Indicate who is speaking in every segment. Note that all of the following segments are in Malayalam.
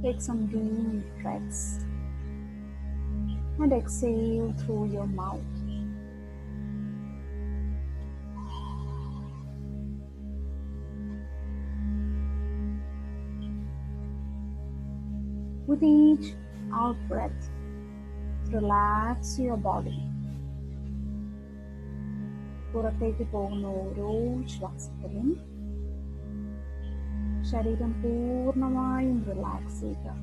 Speaker 1: Take some deep breaths and exhale through your mouth. With each out breath, relax your body. പുറത്തേക്ക് പോകുന്ന ഓരോ ശ്വാസത്തിലും ശരീരം പൂർണ്ണമായും റിലാക്സ് ചെയ്യുക.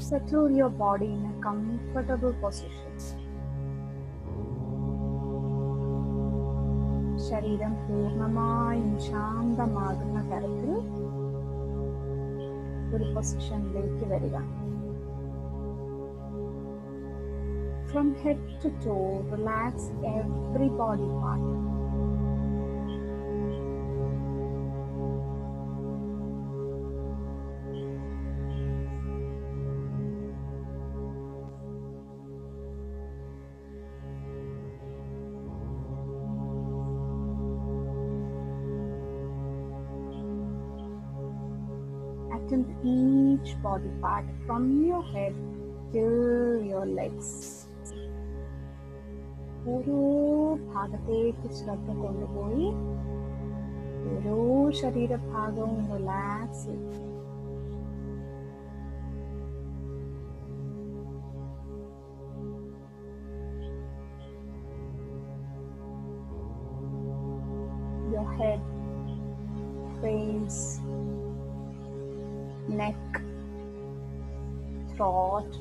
Speaker 1: Settle your body in a comfortable position. ശരീരം പൂർണ്ണമായും ശാന്തമാകുന്ന തരത്തിൽ ഒരു പൊസിഷനിലേക്ക് വരിക. From head to toe, relax every body part. Attend each body part from your head till your legs. ഓരോ ഭാഗത്തേക്ക് ശ്രദ്ധ കൊണ്ടുപോയി ഓരോ ശരീരഭാഗവും റിലാക്സ് ചെയ്യും. Your head, face, neck, throat,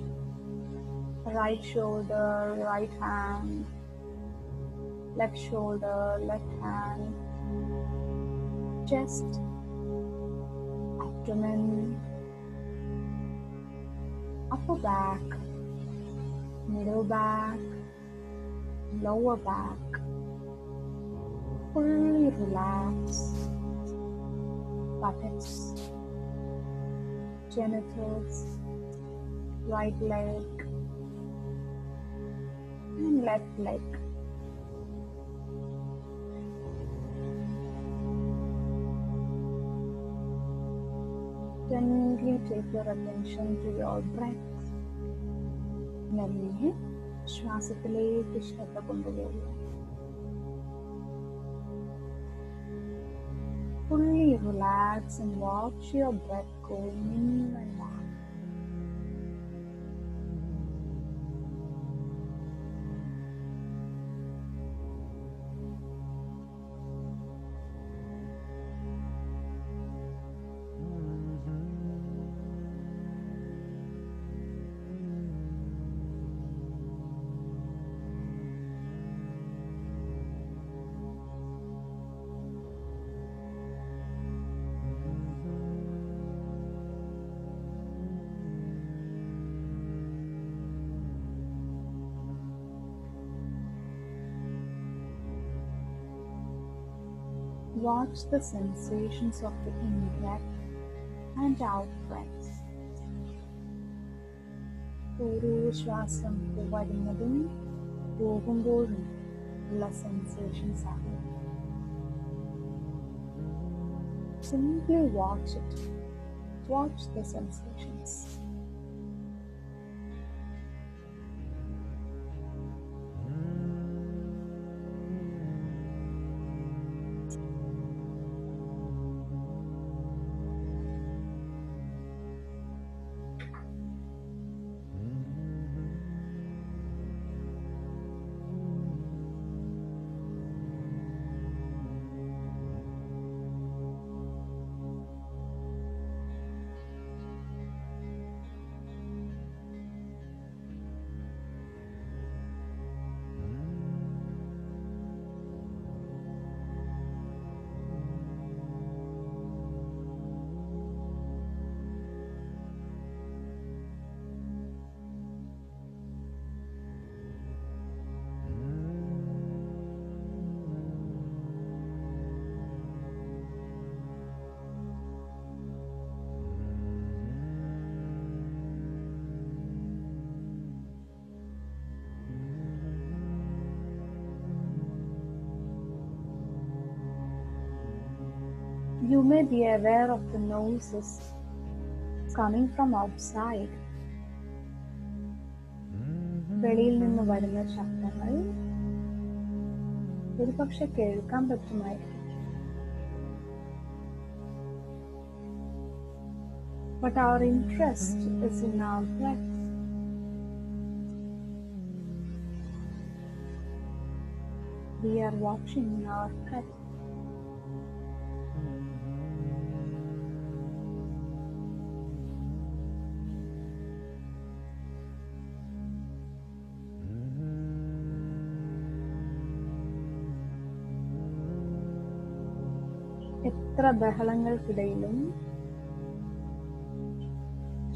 Speaker 1: right shoulder, right hand, left shoulder, left hand, chest, abdomen, upper back, middle back, lower back, fully relaxed, buttocks, genitals, right leg and left leg. Gently take your attention to your breath. മെല്ലെ ശ്വാസത്തിലേക്ക് ശ്രദ്ധ കൊണ്ടുപോകുക. Fully relax and watch your breath going in and out. Watch the sensations of the in-breath and out-breath. ഓരോ ശ്വാസം വരുന്നതും പോകുമ്പോഴും ഉള്ള സെൻസേഷൻസ് ആണ്. Simply watch it. Watch the sensations. You may be aware of the noises coming from outside. വെളിയിൽ നിന്ന് വരുന്ന ശബ്ദങ്ങൾ ഒരുപക്ഷെ കേൾക്കാൻ പറ്റുമായിരിക്കും. But our interest is in our breath. We are watching our breath. എത്ര ബഹളങ്ങൾക്കിടയിലും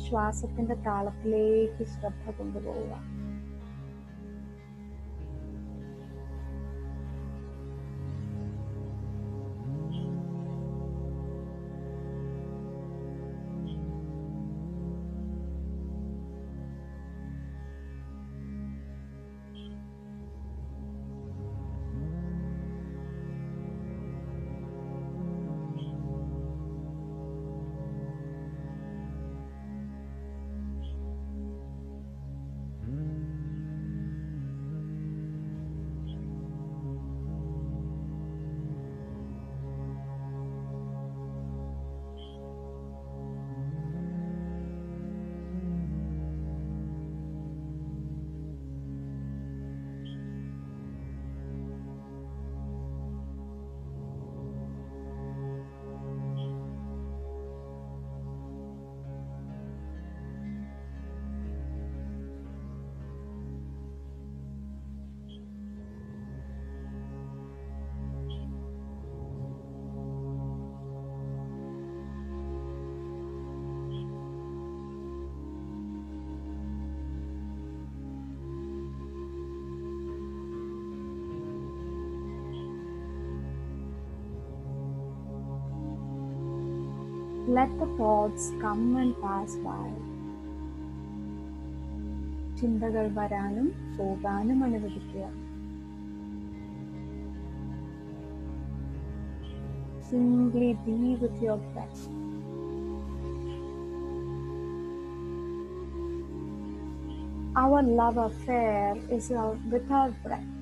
Speaker 1: ശ്വാസത്തിന്റെ താളത്തിലേക്ക് ശ്രദ്ധ കൊണ്ടുപോവുക. Let the thoughts come and pass by. ചിന്തകൾ വരാനും പോകാനും അനുവദിക്കുക. Simply be with your breath. Our love affair is with our breath.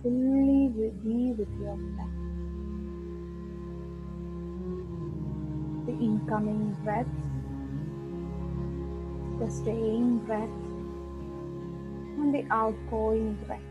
Speaker 1: Fully be with your breath. The incoming breath the staying breath and the outgoing breath.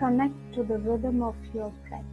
Speaker 1: Connect to the rhythm of your breath.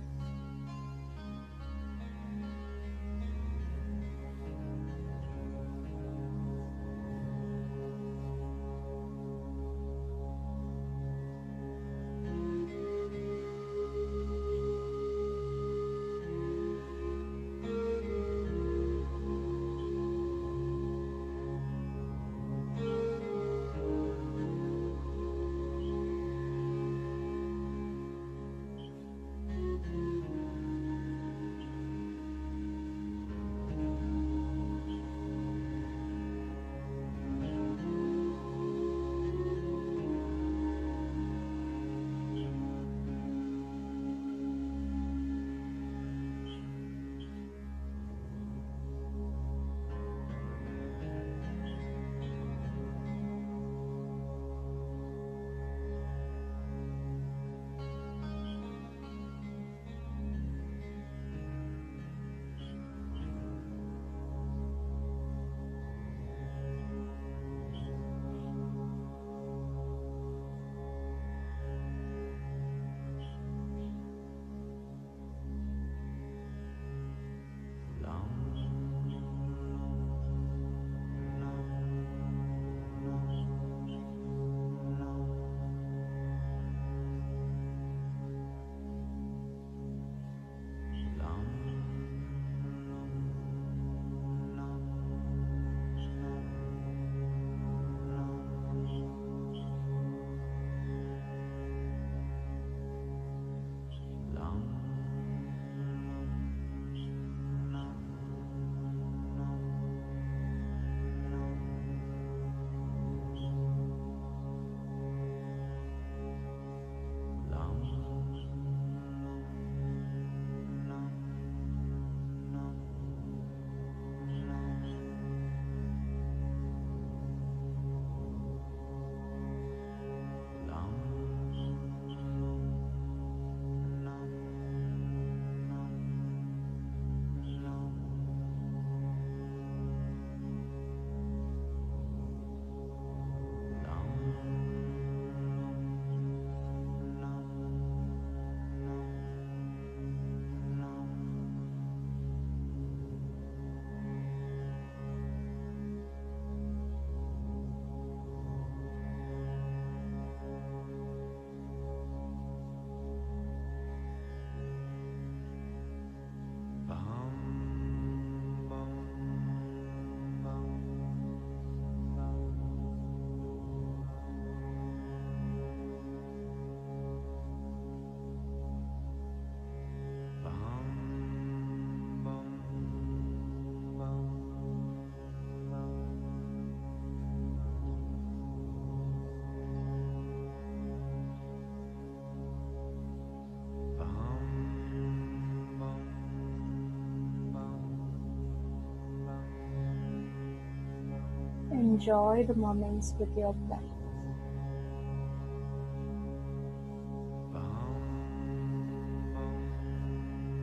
Speaker 1: enjoy the moments with your breath.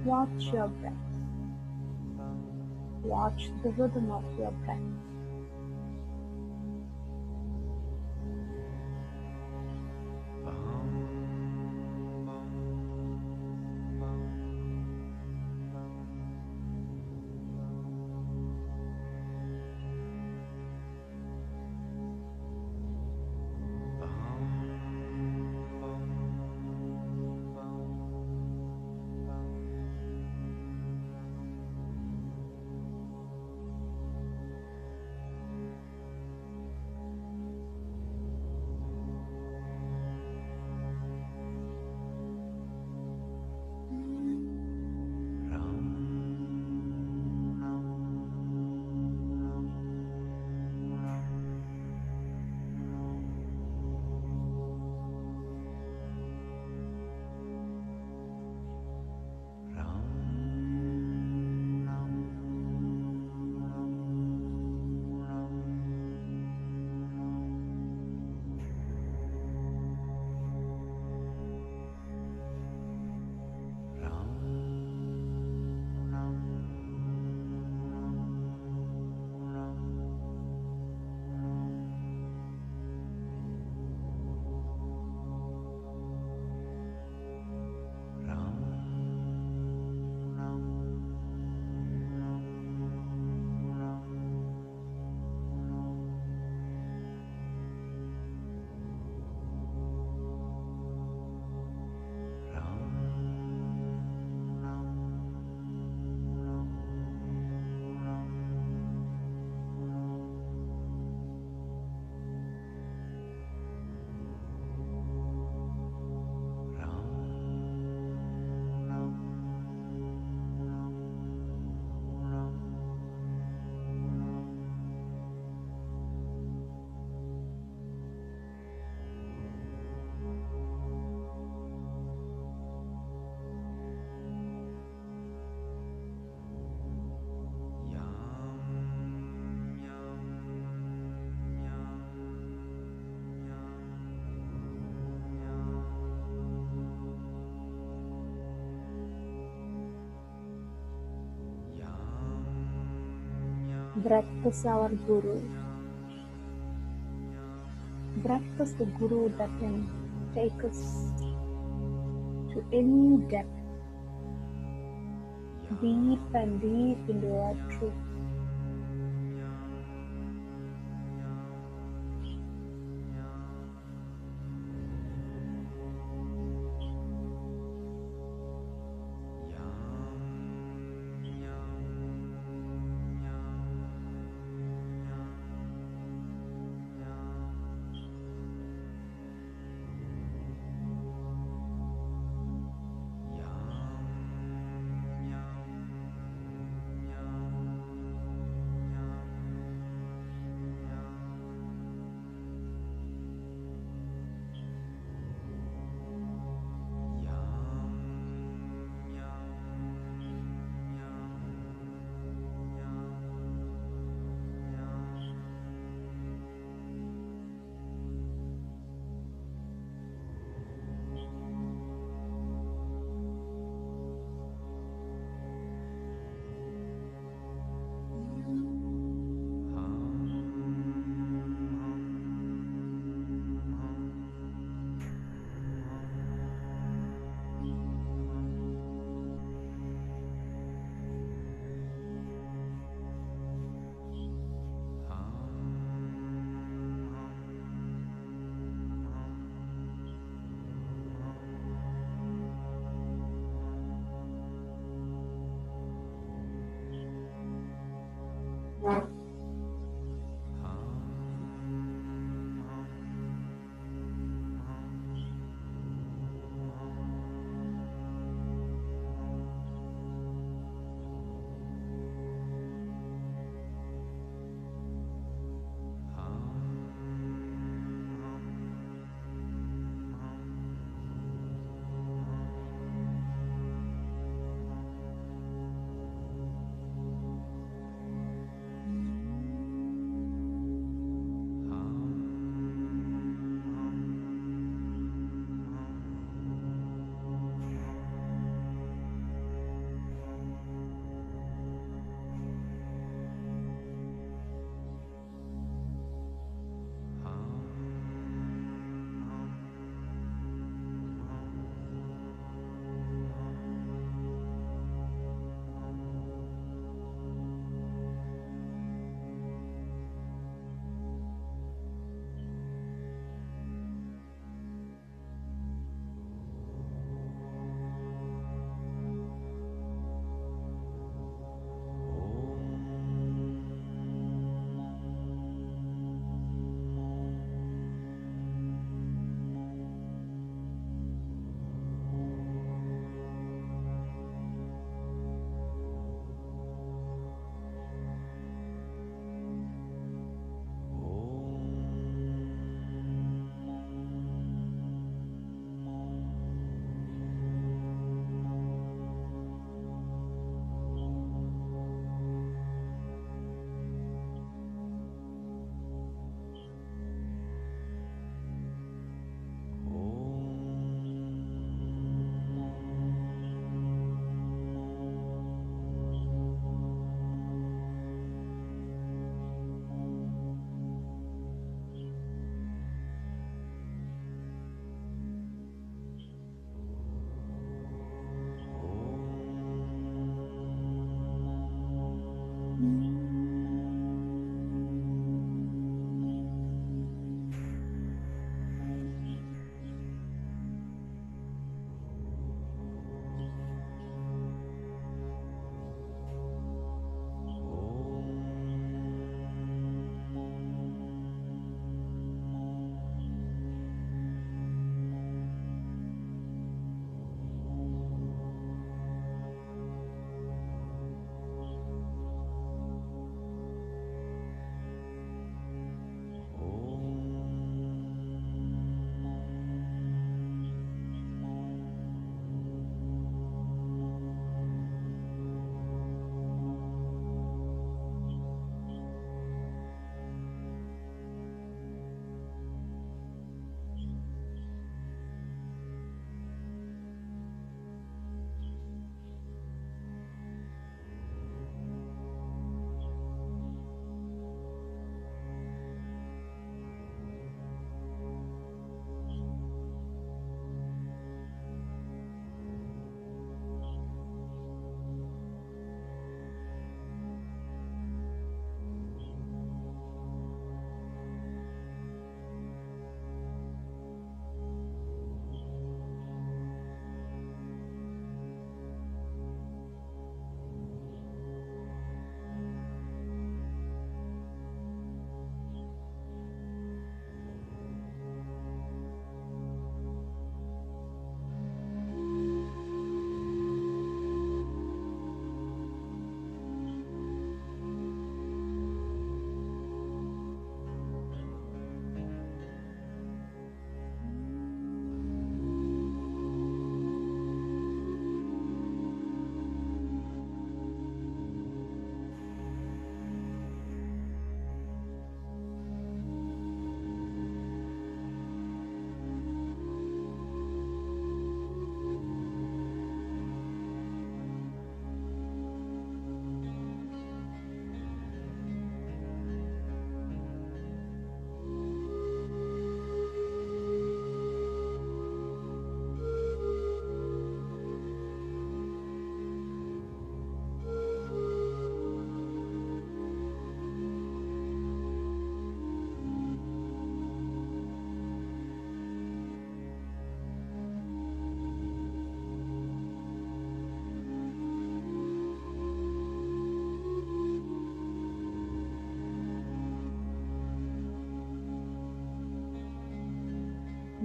Speaker 1: Watch your breath. Watch the rhythm of your breath. Breath is our guru. Breath is the guru that can take us to any depth, deep and deep into our truth.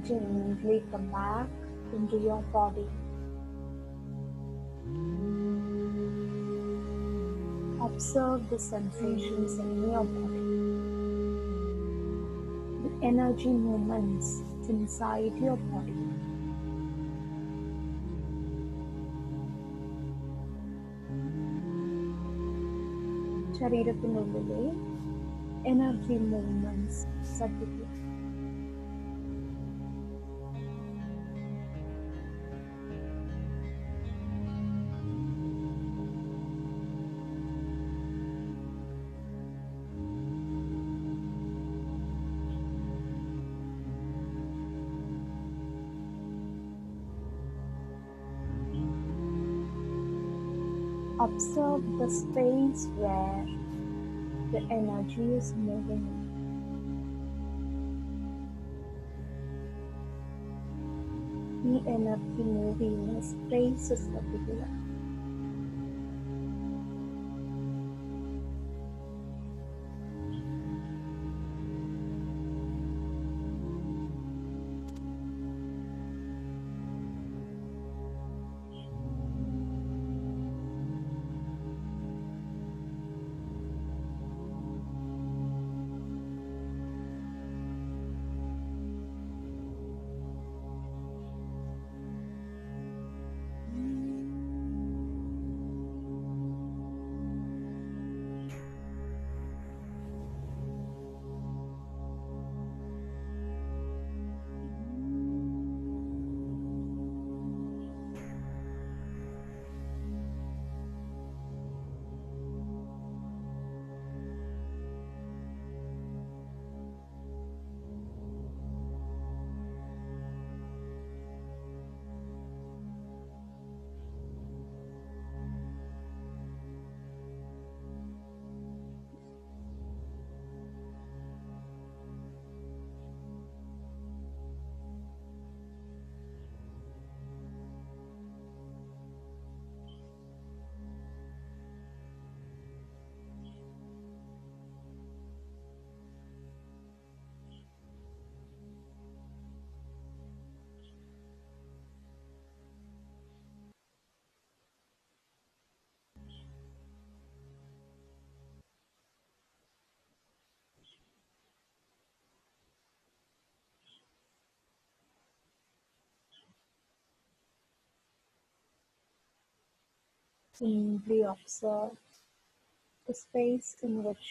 Speaker 1: Gently come back into your body. Observe the sensations in your body, the energy movements inside your body. ശരീരത്തിനുള്ളിലെ എനർജി മൂവ്മെന്റ്സ് ശ്രദ്ധിക്കുക. Observe the space where the energy is moving. ഈ എനർജി മൂവ് ചെയ്യുന്ന സ്പേസ് ശ്രദ്ധിക്കുക. Simply observe the space in which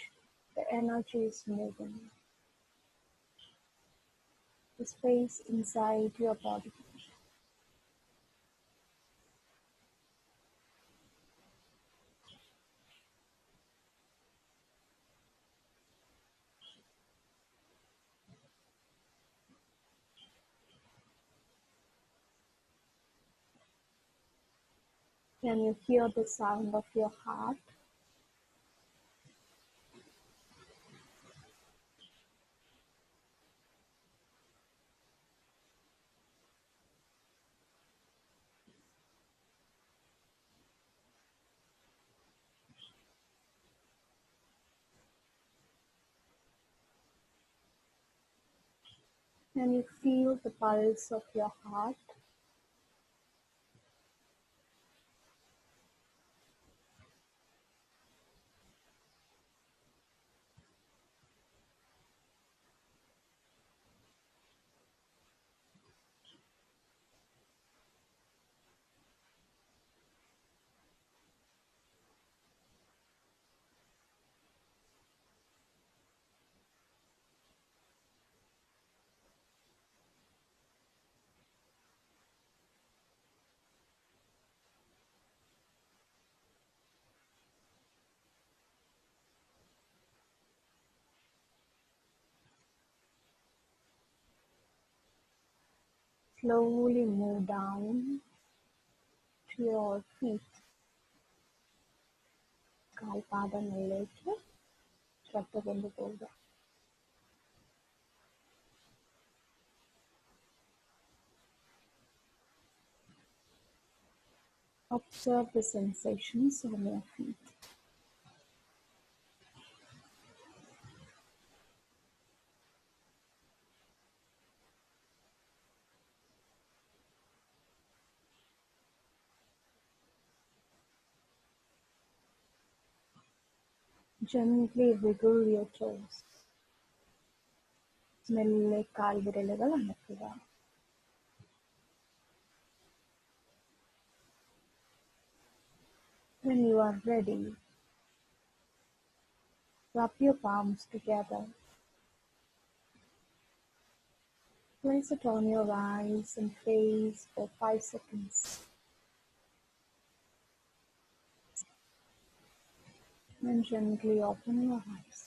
Speaker 1: the energy is moving, the space inside your body. Can you hear the sound of your heart? Can you feel the pulse of your heart? Slowly move down to your feet. കാൽപാദങ്ങളിലേക്ക് ശ്രദ്ധ കൊണ്ടുപോവുക. Observe the sensations on your feet. Gently wiggle your toes. മെല്ലെ കാൽവിരലുകൾ അമർത്തുക. When you are ready, rub your palms together. Place it on your eyes and face for 5 seconds. Then gently open your eyes.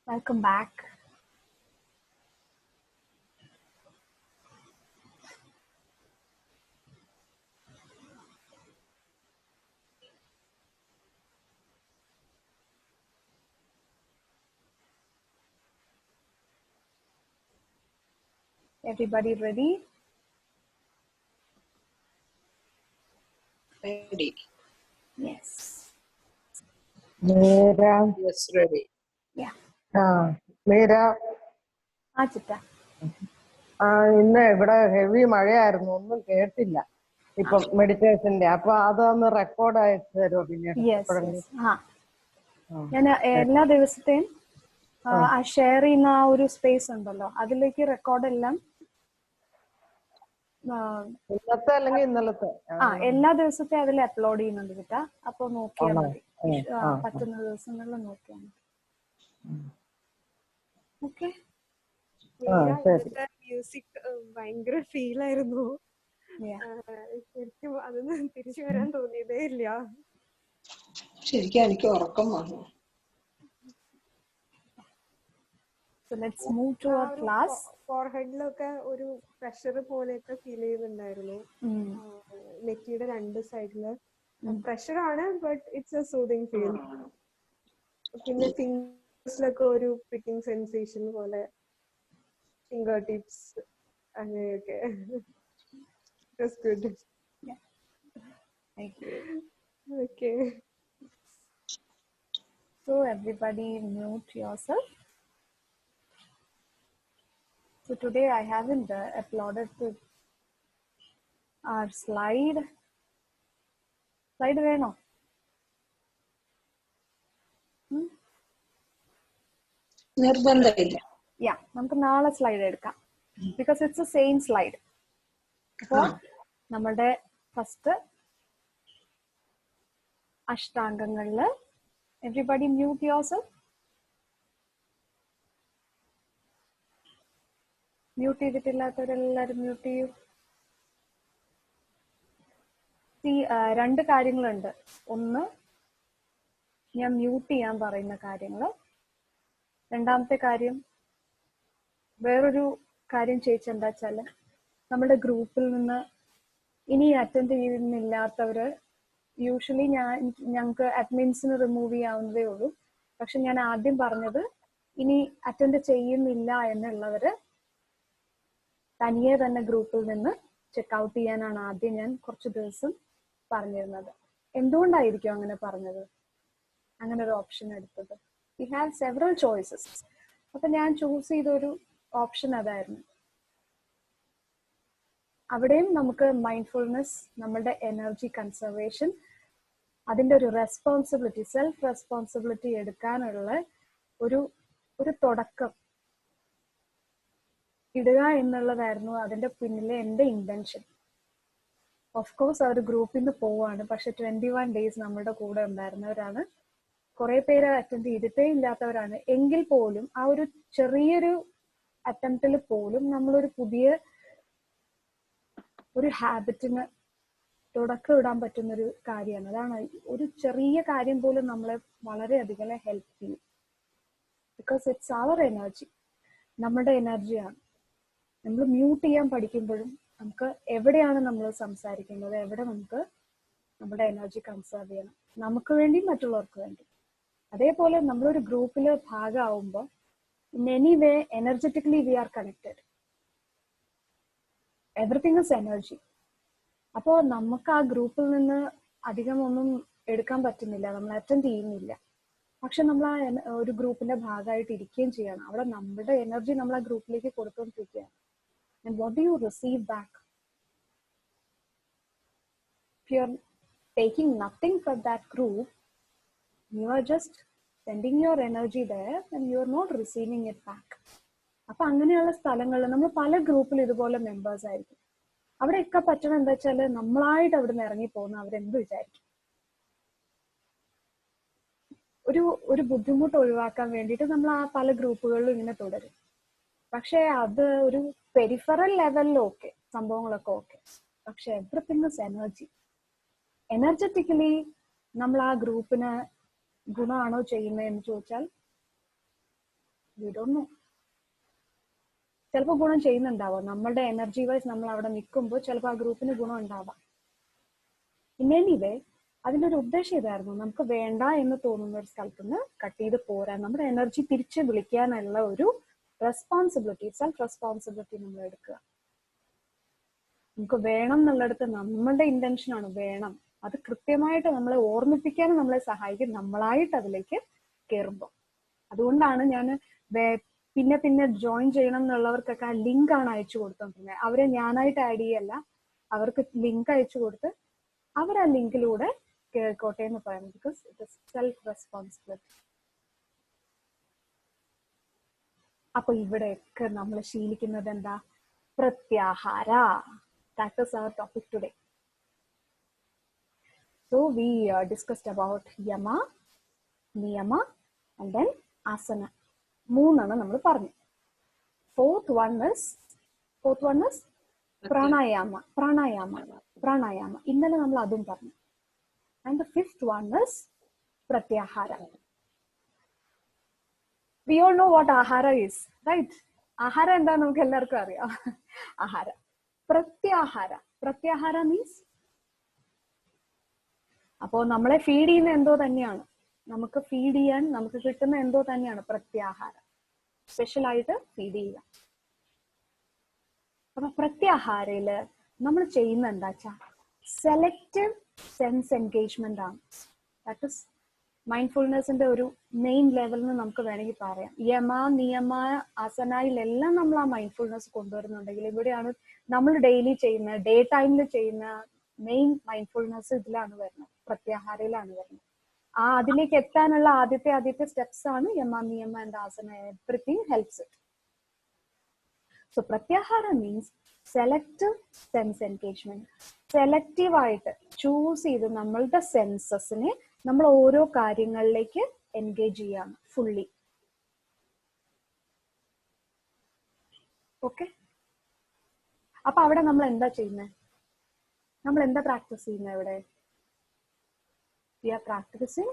Speaker 1: Welcome back. Everybody ready?
Speaker 2: Ready.
Speaker 1: Yes.
Speaker 3: Meera.
Speaker 2: Yes, ready.
Speaker 1: Yeah.
Speaker 3: Meera.
Speaker 1: ചിറ്റ.
Speaker 3: ഇന്ന് ഇവിടെ ഹെവി മഴയായിരുന്നു, ഒന്നും കേട്ടില്ല ഇപ്പൊ മെഡിറ്റേഷന്റെ. അപ്പൊ അതൊന്ന് റെക്കോർഡ് അയച്ചു തരുമോ പിന്നീട്?
Speaker 1: ഞാൻ എല്ലാ ദിവസത്തെയും ഷെയർ ചെയ്യുന്ന ആ ഒരു സ്പേസ് ഉണ്ടല്ലോ, അതിലേക്ക് റെക്കോർഡ് എല്ലാം
Speaker 3: ഇന്നത്തെ അല്ലെങ്കിൽ ഇന്നലത്തെ
Speaker 1: എല്ലാ ദിവസത്തെ അതിൽ അപ്ലോഡ് ചെയ്യുന്നുണ്ട് കേട്ടാ. അപ്പൊ നോക്കിയാൽ മതി, പറ്റുന്ന ദിവസങ്ങളിൽ നോക്കിയാൽ മതി. ഓക്കെ.
Speaker 4: മ്യൂസിക് ഭയങ്കര ഫീൽ ആയിരുന്നു. ശരിക്കും അതൊന്നും തിരിച്ചു വരാൻ തോന്നിയതേ ഇല്ല.
Speaker 2: ശരിക്കും എനിക്ക് ഉറക്കം വന്നു.
Speaker 1: So let's move to our class.
Speaker 4: ഫോർഹെഡിലൊക്കെ ഒരു പ്രഷർ പോലെയൊക്കെ ഫീൽ ചെയ്യുന്നുണ്ടായിരുന്നു. നെറ്റിയുടെ രണ്ട് സൈഡില് പ്രഷർ ആണ്, but it's A soothing feel. പിന്നെ ഫിംഗേഴ്സിലൊക്കെ ഒരു പ്രിക്കിംഗ് സെൻസേഷൻ പോലെ, ഫിംഗർ ടിപ്സ് അങ്ങനെയൊക്കെ. That's good.
Speaker 1: Yeah. Thank you.
Speaker 4: Okay.
Speaker 1: So everybody mute yourself. So today I haven't uploaded our slide. Slide വേണോ?
Speaker 2: നിർബന്ധമില്ല.
Speaker 1: Yeah, നമുക്ക് നാളെ സ്ലൈഡ് എടുക്കാം. Because it's the same slide. അപ്പോൾ നമ്മുടെ ഫസ്റ്റ് അഷ്ടാംഗങ്ങളില് everybody mute yourself. മ്യൂട്ട് ചെയ്തിട്ടില്ലാത്തവരെല്ലാരും മ്യൂട്ട് ചെയ്യൂ. രണ്ട് കാര്യങ്ങളുണ്ട്. ഒന്ന്, ഞാൻ മ്യൂട്ട് ചെയ്യാൻ പറയുന്ന കാര്യങ്ങൾ. രണ്ടാമത്തെ കാര്യം, വേറൊരു കാര്യം ചോദിച്ചെന്താ വെച്ചാല്, നമ്മുടെ ഗ്രൂപ്പിൽ നിന്ന് ഇനി അറ്റൻഡ് ചെയ്യുന്നില്ലാത്തവര്, യൂഷ്വലി ഞങ്ങൾക്ക് അഡ്മിൻസിന് റിമൂവ് ചെയ്യാവുന്നതേ ഉള്ളൂ. പക്ഷെ ഞാൻ ആദ്യം പറഞ്ഞത് ഇനി അറ്റൻഡ് ചെയ്യുന്നില്ല എന്നുള്ളവര് തനിയെ തന്നെ ഗ്രൂപ്പിൽ നിന്ന് ചെക്ക്ഔട്ട് ചെയ്യാനാണ് ആദ്യം ഞാൻ കുറച്ച് ദിവസം പറഞ്ഞിരുന്നത്. എന്തുകൊണ്ടായിരിക്കും അങ്ങനെ പറഞ്ഞത്, അങ്ങനെ ഒരു ഓപ്ഷൻ എടുത്തത്? We have several choices. അപ്പൊ ഞാൻ ചൂസ് ചെയ്തൊരു ഓപ്ഷൻ അതായിരുന്നു. അവിടെയും നമുക്ക് മൈൻഡ്ഫുൾനെസ്, നമ്മളുടെ എനർജി കൺസർവേഷൻ, അതിൻ്റെ ഒരു റെസ്പോൺസിബിലിറ്റി, സെൽഫ് റെസ്പോൺസിബിലിറ്റി എടുക്കാനുള്ള ഒരു തുടക്കം ഇടുക എന്നുള്ളതായിരുന്നു അതിന്റെ പിന്നിലെ എൻ്റെ ഇന്റൻഷൻ. ഓഫ് കോഴ്സ് അവർ ഗ്രൂപ്പിൽ നിന്ന് പോവാണ്, പക്ഷെ 21 days നമ്മളുടെ കൂടെ ഉണ്ടായിരുന്നവരാണ്. കുറെ പേര് അറ്റൻഡ് ചെയ്തിട്ടേ ഇല്ലാത്തവരാണ്. എങ്കിൽ പോലും ആ ഒരു ചെറിയൊരു അറ്റംപ്റ്റിൽ പോലും നമ്മളൊരു പുതിയ ഒരു ഹാബിറ്റിന് തുടക്കം ഇടാൻ പറ്റുന്ന ഒരു കാര്യമാണ്. അതാണ് ഒരു ചെറിയ കാര്യം പോലും നമ്മളെ വളരെയധികം ഹെൽപ്പ് ചെയ്യും. ബിക്കോസ് ഇറ്റ്സ് അവർ എനർജി, നമ്മുടെ എനർജിയാണ്. നമ്മൾ മ്യൂട്ട് ചെയ്യാൻ പഠിക്കുമ്പോഴും നമുക്ക് എവിടെയാണ് നമ്മൾ സംസാരിക്കുന്നത്, എവിടെ നമുക്ക് നമ്മുടെ എനർജി കൺസേർവ് ചെയ്യണം, നമുക്ക് വേണ്ടി മറ്റുള്ളവർക്ക് വേണ്ടി. അതേപോലെ നമ്മളൊരു ഗ്രൂപ്പിൽ ഭാഗമാവുമ്പോൾ in any way energetically we are connected. Everything is energy. അപ്പോൾ നമുക്ക് ആ ഗ്രൂപ്പിൽ നിന്ന് അധികം ഒന്നും എടുക്കാൻ പറ്റുന്നില്ല, നമ്മൾ അറ്റൻഡ് ചെയ്യുന്നില്ല. പക്ഷെ നമ്മൾ ആ ഒരു ഗ്രൂപ്പിന്റെ ഭാഗമായിട്ട് ഇരിക്കുകയും ചെയ്യണം. അവിടെ നമ്മുടെ എനർജി നമ്മൾ ആ ഗ്രൂപ്പിലേക്ക് കൊടുത്തുകൊണ്ടിരിക്കുകയാണ്. And what do you receive back? If you're taking nothing from that group, you are just sending your energy there and you are not receiving it back. അപ്പൊ അങ്ങനെയുള്ള സ്ഥലങ്ങളിൽ നമ്മൾ പല ഗ്രൂപ്പിൽ ഇതുപോലെ മെമ്പേഴ്സ് ആയിരിക്കും. അവിടെയൊക്കെ പറ്റണം എന്താ വെച്ചാല് നമ്മളായിട്ട് അവിടെ നിന്ന് ഇറങ്ങി പോകുന്ന അവരെന്ത് വിചാരിക്കും. ഒരു ബുദ്ധിമുട്ട് ഒഴിവാക്കാൻ വേണ്ടിയിട്ട് നമ്മൾ ആ പല ഗ്രൂപ്പുകളിലും ഇങ്ങനെ തുടരും. പക്ഷെ അത് ഒരു പെരിഫറൽ ലെവലിൽ ഓക്കെ, സംഭവങ്ങളൊക്കെ ഓക്കെ. പക്ഷെ എവറിത്തിങ് ഇസ് എനർജി. എനർജറ്റിക്കലി നമ്മൾ ആ ഗ്രൂപ്പിന് ഗുണമാണോ ചെയ്യുന്നത് എന്ന് ചോദിച്ചാൽ വി ഡോണ്ട് നോ. ചിലപ്പോൾ ഗുണം ചെയ്യുന്നുണ്ടാവാം. നമ്മളുടെ എനർജി വൈസ് നമ്മൾ അവിടെ നിൽക്കുമ്പോൾ ചിലപ്പോൾ ആ ഗ്രൂപ്പിന് ഗുണം ഉണ്ടാവാം. എനിവേ അതിൻ്റെ ഒരു ഉദ്ദേശം ഇതായിരുന്നു, നമുക്ക് വേണ്ട എന്ന് തോന്നുന്ന ഒരു സ്ഥലത്ത് നിന്ന് കട്ട് ചെയ്ത് പോരാൻ, നമ്മുടെ എനർജി തിരിച്ച് വിളിക്കാനുള്ള ഒരു റെസ്പോൺസിബിലിറ്റി, സെൽഫ് റെസ്പോൺസിബിലിറ്റി നമ്മൾ എടുക്കുക. നമുക്ക് വേണം എന്നുള്ളിടത്ത് നമ്മളുടെ ഇന്റൻഷനാണ് വേണം, അത് കൃത്യമായിട്ട് നമ്മളെ ഓർമ്മിപ്പിക്കാനും നമ്മളെ സഹായിക്കും നമ്മളായിട്ട് അതിലേക്ക് കയറുമ്പോൾ. അതുകൊണ്ടാണ് ഞാൻ പിന്നെ ജോയിൻ ചെയ്യണം എന്നുള്ളവർക്കൊക്കെ ആ ലിങ്ക് ആണ് അയച്ചു കൊടുത്തോണ്ടിരുന്നത്. അവരെ ഞാനായിട്ട് ആഡ് ചെയ്യല്ല, അവർക്ക് ലിങ്ക് അയച്ചു കൊടുത്ത് അവർ ആ ലിങ്കിലൂടെ കേൾക്കോട്ടെ എന്ന് പറയുന്നത്. Because it is self responsibility. അപ്പൊ ഇവിടെയൊക്കെ നമ്മൾ ശീലിക്കുന്നത് എന്താ? പ്രത്യാഹാര. That is our topic today. So we discussed about yama, niyama and then asana. മൂന്നാണ് നമ്മൾ പറഞ്ഞു. Fourth one is pranayama. ഇന്നലെ നമ്മൾ അതും പറഞ്ഞു. And the fifth one is pratyahara. We all know what ahara is, right? ആഹാര എന്താ നമുക്ക് എല്ലാവർക്കും അറിയാം. ആഹാര. പ്രത്യാഹാര മീൻസ് അപ്പോ നമ്മളെ ഫീഡ് ചെയ്യുന്ന എന്തോ തന്നെയാണ്, നമുക്ക് ഫീഡ് ചെയ്യാൻ നമുക്ക് കിട്ടുന്ന എന്തോ തന്നെയാണ് പ്രത്യാഹാരം. സ്പെഷ്യൽ ആയിട്ട് ഫീഡ് ചെയ്യുക. അപ്പൊ പ്രത്യാഹാരയില് നമ്മൾ ചെയ്യുന്ന എന്താ വെച്ചാൽ സെലക്റ്റീവ് സെൻസ് എൻഗേജ്മെന്റ് ആണ്. ദാറ്റ് ഇസ് മൈൻഡ്ഫുൾനെസിന്റെ ഒരു മെയിൻ ലെവലിൽ നിന്ന് നമുക്ക് വേണമെങ്കിൽ പറയാം. യമ, നിയമ, ആസനയിലെല്ലാം നമ്മൾ ആ മൈൻഡ്ഫുൾനെസ് കൊണ്ടുവരുന്നുണ്ടെങ്കിൽ ഇവിടെയാണ് നമ്മൾ ഡെയിലി ചെയ്യുന്ന, ഡേ ടൈമിൽ ചെയ്യുന്ന മെയിൻ മൈൻഡ്ഫുൾനെസ് ഇതിലാണ് വരുന്നത്, പ്രത്യാഹാരയിലാണ് വരുന്നത്. ആ അതിലേക്ക് എത്താനുള്ള ആദ്യത്തെ സ്റ്റെപ്സ് ആണ് yama, niyama and asana. Everything helps it. So pratyahara means selective sense engagement. Selective ആയിട്ട് ചൂസ് ചെയ്ത് നമ്മളുടെ സെൻസസിനെ നമ്മൾ ഓരോ കാര്യങ്ങളിലേക്ക് എൻഗേജ് ചെയ്യാണ് ഫുള്ളി. ഓക്കെ. അപ്പൊ അവിടെ നമ്മൾ എന്താ ചെയ്യുന്നത്? നമ്മൾ എന്താ പ്രാക്ടീസ് ചെയ്യുന്നത് ഇവിടെ? We are practicing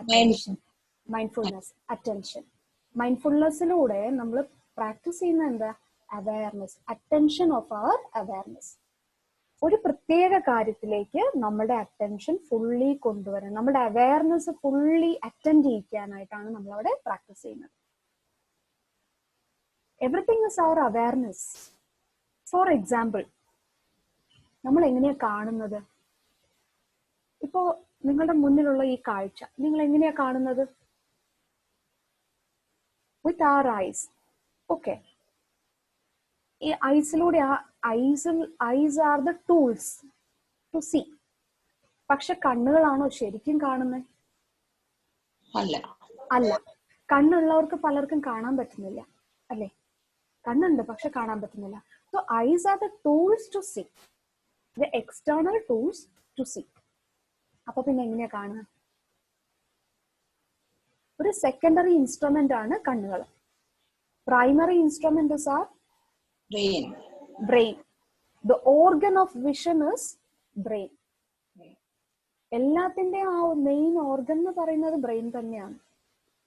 Speaker 1: attention, mindfulness, attention. മൈൻഡ്ഫുൾനെസ്സിലൂടെ നമ്മൾ പ്രാക്ടീസ് ചെയ്യുന്ന എന്താ? Awareness, attention of our awareness. ഒരു പ്രത്യേക കാര്യത്തിലേക്ക് നമ്മുടെ അറ്റൻഷൻ ഫുള്ളി കൊണ്ടുവരാൻ, നമ്മുടെ അവയർനെസ് ഫുള്ളി അറ്റൻഡ് ചെയ്യിക്കാനായിട്ടാണ് നമ്മൾ അവിടെ പ്രാക്ടീസ് ചെയ്യുന്നത്. Everything is our awareness. For example, നമ്മൾ എങ്ങനെയാ കാണുന്നത്? ഇപ്പോ നിങ്ങളുടെ മുന്നിലുള്ള ഈ കാഴ്ച നിങ്ങൾ എങ്ങനെയാ കാണുന്നത്? With our eyes. ഓക്കെ. ഈ ഐസിലൂടെ, eyes are the tools to see. പക്ഷെ കണ്ണുകളാണോ ശരിക്കും കാണുന്നത്? അല്ല. കണ്ണുള്ളവർക്ക് പലർക്കും കാണാൻ പറ്റുന്നില്ല, അല്ലെ? കണ്ണുണ്ട് പക്ഷെ കാണാൻ പറ്റുന്നില്ല. So eyes are the tools to see, the external tools to see. അപ്പൊ പിന്നെ എങ്ങനെയാ കാണുക? ഒരു സെക്കൻഡറി ഇൻസ്ട്രുമെന്റ് ആണ് കണ്ണുകൾ. Primary instrument are brain. The organ of vision is brain. എല്ലാത്തിന്റെ ആ മെയിൻ ഓർഗൻ എന്ന് പറയുന്നത് ബ്രെയിൻ തന്നെയാണ്.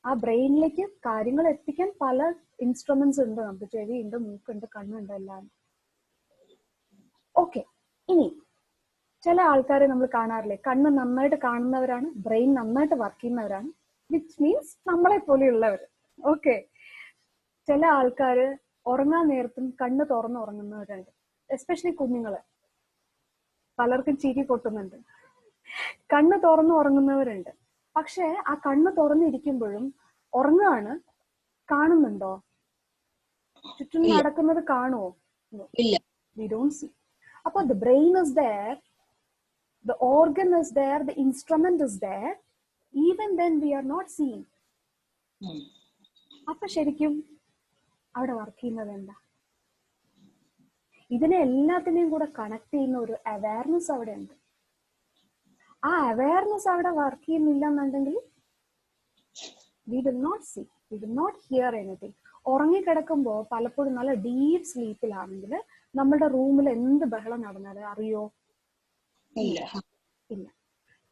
Speaker 1: ആ ബ്രെയിനിലേക്ക് കാര്യങ്ങൾ എത്തിക്കാൻ പല ഇൻസ്ട്രുമെന്റ്സ് ഉണ്ട്. നമുക്ക് ചെവിയുണ്ട്, മൂക്കുണ്ട്, കണ്ണുണ്ട്, എല്ലാം. ഓക്കെ, ഇനി ചില ആൾക്കാരെ നമ്മൾ കാണാറില്ലേ, കണ്ണ് നന്നായിട്ട് കാണുന്നവരാണ്, ബ്രെയിൻ നന്നായിട്ട് വർക്ക് ചെയ്യുന്നവരാണ്, വിച്ച് മീൻസ് നമ്മളെ പോലെയുള്ളവർ. ഓക്കെ, ചില ആൾക്കാര് ഉറങ്ങാൻ നേരത്തും കണ്ണ് തുറന്ന് ഉറങ്ങുന്നവരുണ്ട്, എസ്പെഷ്യലി കുഞ്ഞുങ്ങള്. പലർക്കും ചിരി പൊട്ടുന്നുണ്ട്. കണ്ണ് തുറന്ന് ഉറങ്ങുന്നവരുണ്ട്. പക്ഷെ ആ കണ്ണ് തുറന്നിരിക്കുമ്പോഴും ഉറങ്ങാണ്, കാണുന്നുണ്ടോ? ചുറ്റും നടക്കുന്നത് കാണുമോ? We don't see. അപ്പൊ the brain is there, the organ is there, the instrument is there, even then we are not seeing. അപ്പൊ ശരിക്കും അവിടെ വർക്ക് ചെയ്യുന്നത് എന്താ? ഇതിനെ എല്ലാത്തിനെയും കൂടെ കണക്ട് ചെയ്യുന്ന ഒരു അവയർനെസ് അവിടെ ഉണ്ട്. ആ അവയർനെസ് അവിടെ വർക്ക് ചെയ്യുന്നില്ല എന്നുണ്ടെങ്കിൽ we will not see, we will not hear anything. ഉറങ്ങിക്കിടക്കുമ്പോൾ പലപ്പോഴും നല്ല ഡീപ്പ് സ്ലീപ്പിലാണെങ്കിൽ നമ്മുടെ റൂമിൽ എന്ത് ബഹളം നടന്നാലും അറിയോ? ഇല്ല.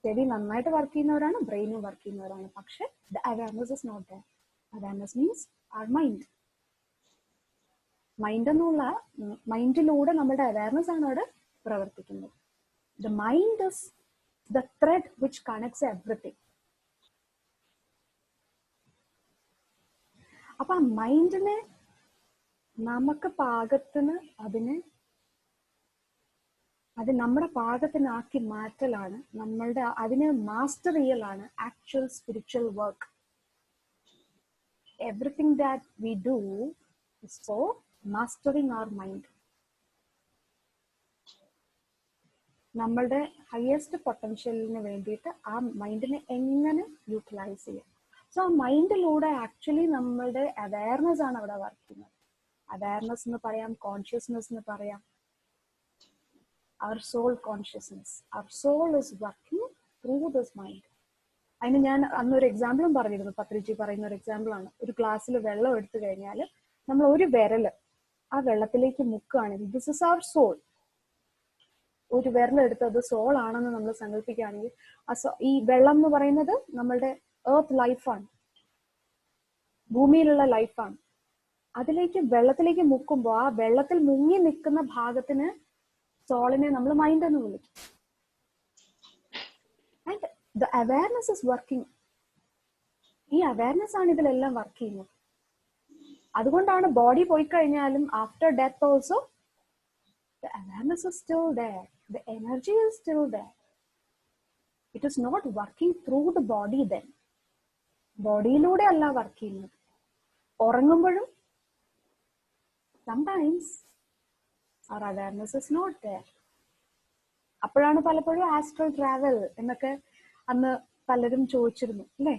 Speaker 1: ചെവി നന്നായിട്ട് വർക്ക് ചെയ്യുന്നവരാണ്, ബ്രെയിനും വർക്ക് ചെയ്യുന്നവരാണ്. പക്ഷെ the awareness is not there. Awareness means our mind. മൈൻഡിലൂടെ നമ്മുടെ അവയർനെസ് ആണ് അവിടെ പ്രവർത്തിക്കുന്നത്. The mind is the thread which connects everything. അപ്പൊ ആ മൈൻഡിനെ നമുക്ക് പാകത്തിന് അത് നമ്മുടെ പാകത്തിനാക്കി മാറ്റലാണ്, അതിനെ മാസ്റ്റർ ചെയ്യലാണ് actual spiritual work. Everything that we do is for mastering our mind. നമ്മളുടെ ഹയസ്റ്റ് പൊട്ടൻഷ്യലിന് വേണ്ടിയിട്ട് ആ മൈൻഡിനെ എങ്ങനെ യൂട്ടിലൈസ് ചെയ്യാം. സോ ആ മൈൻഡിലൂടെ ആക്ച്വലി നമ്മളുടെ അവയർനെസ് ആണ് അവിടെ വർക്ക് ചെയ്യുന്നത്. അവയർനെസ് എന്ന് പറയാം, കോൺഷ്യസ്നെസ് എന്ന് പറയാം. Our soul consciousness, our soul is working through this mind. അതിന് ഞാൻ അന്നൊരു എക്സാമ്പിളും പറഞ്ഞിരുന്നു, പത്രിജി പറയുന്ന ഒരു എക്സാമ്പിൾ ആണ്. ഒരു ഗ്ലാസ്സിൽ വെള്ളം എടുത്തു കഴിഞ്ഞാൽ നമ്മൾ ഒരു വിരല് ആ വെള്ളത്തിലേക്ക് മുക്കുകയാണെങ്കിൽ ദിസ് ഇസ് അവർ സോൾ. ഒരു വിരലെടുത്ത് അത് സോൾ ആണെന്ന് നമ്മൾ സങ്കല്പിക്കുകയാണെങ്കിൽ ഈ വെള്ളം എന്ന് പറയുന്നത് നമ്മളുടെ എർത്ത് ലൈഫാണ്, ഭൂമിയിലുള്ള ലൈഫാണ്. വെള്ളത്തിലേക്ക് മുക്കുമ്പോൾ ആ വെള്ളത്തിൽ മുങ്ങി നിൽക്കുന്ന ഭാഗത്തിന് സോളിനെ നമ്മൾ മൈൻഡ് എന്ന് വിളിക്കും. And the awareness is working. ഈ അവയർനെസ് ആണ് ഇതിലെല്ലാം വർക്ക് ചെയ്യുന്നത്. അതുകൊണ്ടാണ് ബോഡി പോയി കഴിഞ്ഞാലും after death also the awareness is still there, the energy is still there. It is not working through the body then. ബോഡിയിലൂടെ അല്ല വർക്ക് ചെയ്യുന്നത്. ഉറങ്ങുമ്പോഴും sometimes our awareness is not there. അപ്പോഴാണ് പലപ്പോഴും ആസ്ട്രൽ ട്രാവൽ എന്നൊക്കെ അന്ന് പലരും ചോദിച്ചിരുന്നു അല്ലേ.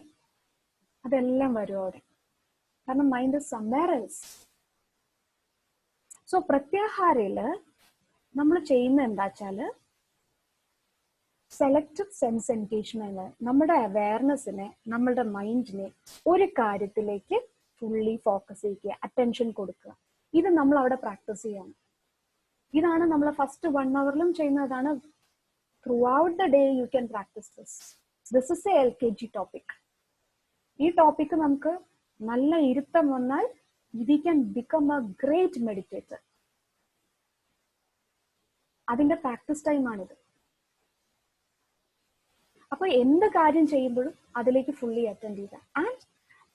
Speaker 1: അതെല്ലാം വരും അവിടെ, കാരണം mind is somewhere else. So പ്രത്യാഹാരയില് നമ്മൾ ചെയ്യുന്ന എന്താ വെച്ചാല് സെലക്റ്റീവ് സെൻസ് എൻഗേജ്മെന്റ്, നമ്മുടെ അവയർനെസ്സിനെ, നമ്മളുടെ മൈൻഡിനെ ഒരു കാര്യത്തിലേക്ക് ഫുള്ളി ഫോക്കസ് ചെയ്യുക, അറ്റൻഷൻ കൊടുക്കുക. ഇത് നമ്മൾ അവിടെ പ്രാക്ടീസ് ചെയ്യണം. ഇതാണ് നമ്മൾ ഫസ്റ്റ് 1 hourലും ചെയ്യുന്നതാണ്. Throughout the day you can practise this. This is a LKG topic. ഈ ടോപ്പിക് നമുക്ക് നല്ല ഇരുത്തം വന്നാൽ we can become a great meditator. അതിന്റെ പ്രാക്ടീസ് ടൈം ആണിത്. അപ്പൊ എന്ത് കാര്യം ചെയ്യുമ്പോഴും അതിലേക്ക് ഫുള്ളി അറ്റൻഡ് ചെയ്യുക. And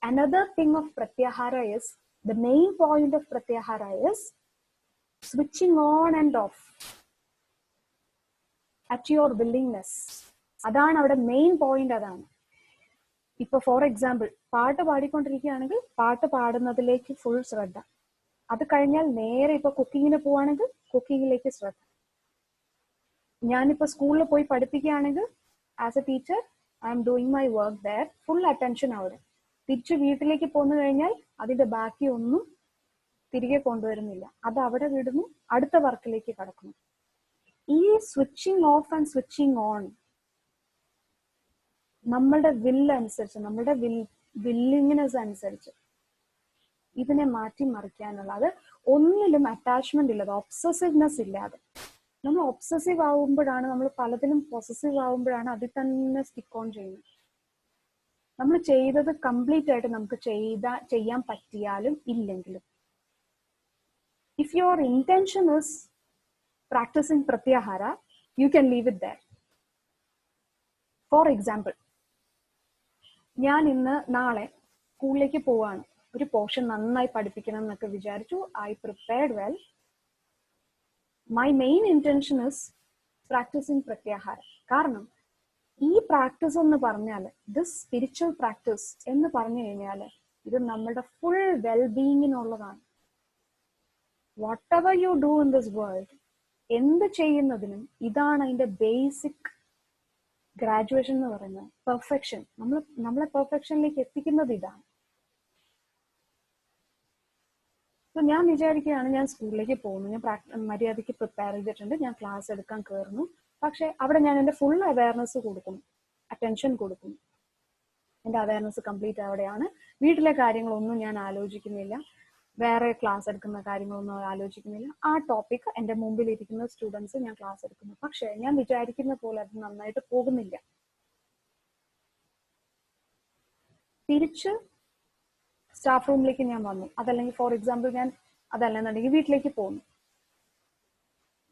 Speaker 1: another thing of pratyahara is, the main point of pratyahara is switching on and off at your willingness. അതാണ് അവിടെ മെയിൻ പോയിന്റ്. അതാണ് ഇപ്പൊ ഫോർ എക്സാമ്പിൾ പാട്ട് പാടിക്കൊണ്ടിരിക്കുകയാണെങ്കിൽ പാട്ട് പാടുന്നതിലേക്ക് ഫുൾ ശ്രദ്ധ. അത് കഴിഞ്ഞാൽ നേരെ ഇപ്പൊ കുക്കിങ്ങിന് പോവാണെങ്കിൽ കുക്കിങ്ങിലേക്ക് ശ്രദ്ധ. ഞാനിപ്പോ സ്കൂളിൽ പോയി പഠിപ്പിക്കുകയാണെങ്കിൽ as a teacher I am doing my work there, full attention അവിടെ. തിരിച്ചു വീട്ടിലേക്ക് പോന്നു കഴിഞ്ഞാൽ അതിന്റെ ബാക്കി ഒന്നും തിരികെ കൊണ്ടുവരുന്നില്ല, അത് അവിടെ വിടുന്നു, അടുത്ത വർക്കിലേക്ക് കടക്കുന്നു. ഈ switching of and switching on നമ്മളുടെ വില്ല് അനുസരിച്ച്, നമ്മളുടെ വില്ലിങ്നെസ് അനുസരിച്ച് ഇതിനെ മാറ്റിമറിക്കാനുള്ള, അത് ഒന്നിലും അറ്റാച്ച്മെന്റ് ഇല്ലാതെ, ഒബ്സസീവ്നെസ് ഇല്ലാതെ. നമ്മൾ ഒബ്സസീവ് ആവുമ്പോഴാണ്, നമ്മൾ പലതിലും പൊസസീവ് ആവുമ്പോഴാണ് അതിൽ തന്നെ സ്റ്റിക്ക് ഓൺ ചെയ്യുന്നത്. നമ്മൾ ചെയ്തത് കംപ്ലീറ്റ് ആയിട്ട് നമുക്ക് ചെയ്യാൻ പറ്റിയാലും ഇല്ലെങ്കിലും, if your intention is practicing pratyahara, you can leave it there. For example, ഞാൻ നാളെ സ്കൂളിലേക്ക് പോവാണ്, ഒരു പോർഷൻ നന്നായി പഠിപ്പിക്കണം എന്നൊക്കെ വിചാരിച്ചു. I prepared well. My main intention is practicing pratyahara. കാരണം ഈ പ്രാക്ടീസ് എന്ന് പറഞ്ഞാൽ, ദിസ് സ്പിരിച്വൽ പ്രാക്ടീസ് എന്ന് പറഞ്ഞു കഴിഞ്ഞാൽ, ഇത് നമ്മുടെ ഫുൾ വെൽബീയിങ്ങിനുള്ളതാണ്. Whatever you do in this world, എന്ത് ചെയ്യുന്നതിനും ഇതാണ് അതിന്റെ ബേസിക് ഗ്രാജുവേഷൻ എന്ന് പറയുന്നത്, പെർഫെക്ഷൻ. നമ്മളെ പെർഫെക്ഷനിലേക്ക് എത്തിക്കുന്നത് ഇതാണ്. സോ ഞാൻ വിചാരിക്കുകയാണ്, ഞാൻ സ്കൂളിലേക്ക് പോകുന്നു, ഞാൻ മര്യാദയ്ക്ക് പ്രിപ്പയർ ചെയ്തിട്ടുണ്ട്, ഞാൻ ക്ലാസ് എടുക്കാൻ കയറുന്നു. പക്ഷെ അവിടെ ഞാൻ എൻ്റെ ഫുൾ അവയർനെസ് കൊടുക്കുന്നു, അറ്റൻഷൻ കൊടുക്കുന്നു. എൻ്റെ അവയർനെസ് കംപ്ലീറ്റ് അവിടെയാണ്. വീട്ടിലെ കാര്യങ്ങളൊന്നും ഞാൻ ആലോചിക്കുന്നില്ല, വേറെ ക്ലാസ് എടുക്കുന്ന കാര്യങ്ങളൊന്നും ആലോചിക്കുന്നില്ല. ആ ടോപ്പിക് എൻ്റെ മുമ്പിൽ ഇരിക്കുന്ന സ്റ്റുഡൻസ് ഞാൻ ക്ലാസ് എടുക്കുന്നു. പക്ഷെ ഞാൻ വിചാരിക്കുന്ന പോലെ അത് നന്നായിട്ട് പോകുന്നില്ല. തിരിച്ച് സ്റ്റാഫ് റൂമിലേക്ക് ഞാൻ വന്നു, അതല്ലെങ്കിൽ ഫോർ എക്സാമ്പിൾ ഞാൻ അതല്ലെന്നുണ്ടെങ്കിൽ വീട്ടിലേക്ക് പോകുന്നു.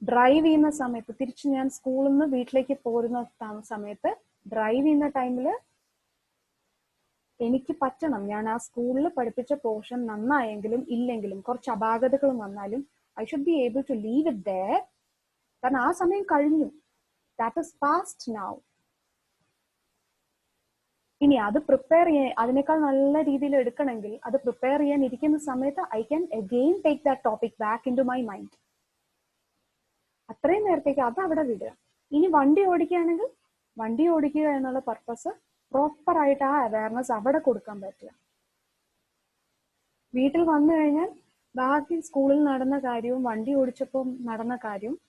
Speaker 1: ഡ്രൈവ് ചെയ്യുന്ന സമയത്ത്, തിരിച്ച് ഞാൻ സ്കൂളിൽ നിന്ന് വീട്ടിലേക്ക് പോരുന്ന സമയത്ത്, ഡ്രൈവ് ചെയ്യുന്ന ടൈമിൽ എനിക്ക് പറ്റണം, ഞാൻ ആ സ്കൂളിൽ പഠിപ്പിച്ച പോർഷൻ നന്നായെങ്കിലും ഇല്ലെങ്കിലും കുറച്ച് അപാകതകളും വന്നാലും I should be able to leave it there. കാരണം ആ സമയം കഴിഞ്ഞു, ദാറ്റ് ഇസ് പാസ്റ്റ് നൗ. ഇനി അത് പ്രിപ്പയർ ചെയ്യാൻ, അതിനേക്കാൾ നല്ല രീതിയിൽ എടുക്കണമെങ്കിൽ അത് പ്രിപ്പയർ ചെയ്യാൻ ഇരിക്കുന്ന സമയത്ത് I can again take that topic back in to my mind. അത്രയും നേരത്തേക്ക് അത് അവിടെ വിടുക. ഇനി വണ്ടി ഓടിക്കുകയാണെങ്കിൽ വണ്ടി ഓടിക്കുക എന്നുള്ള പർപ്പസ് പ്രോപ്പർ ആയിട്ട് ആ അവയർനെസ് അവിടെ കൊടുക്കാൻ പറ്റുക. വീട്ടിൽ വന്നു കഴിഞ്ഞാൽ ബാക്കി സ്കൂളിൽ നടന്ന കാര്യവും വണ്ടി ഓടിച്ചപ്പോൾ നടന്ന കാര്യവും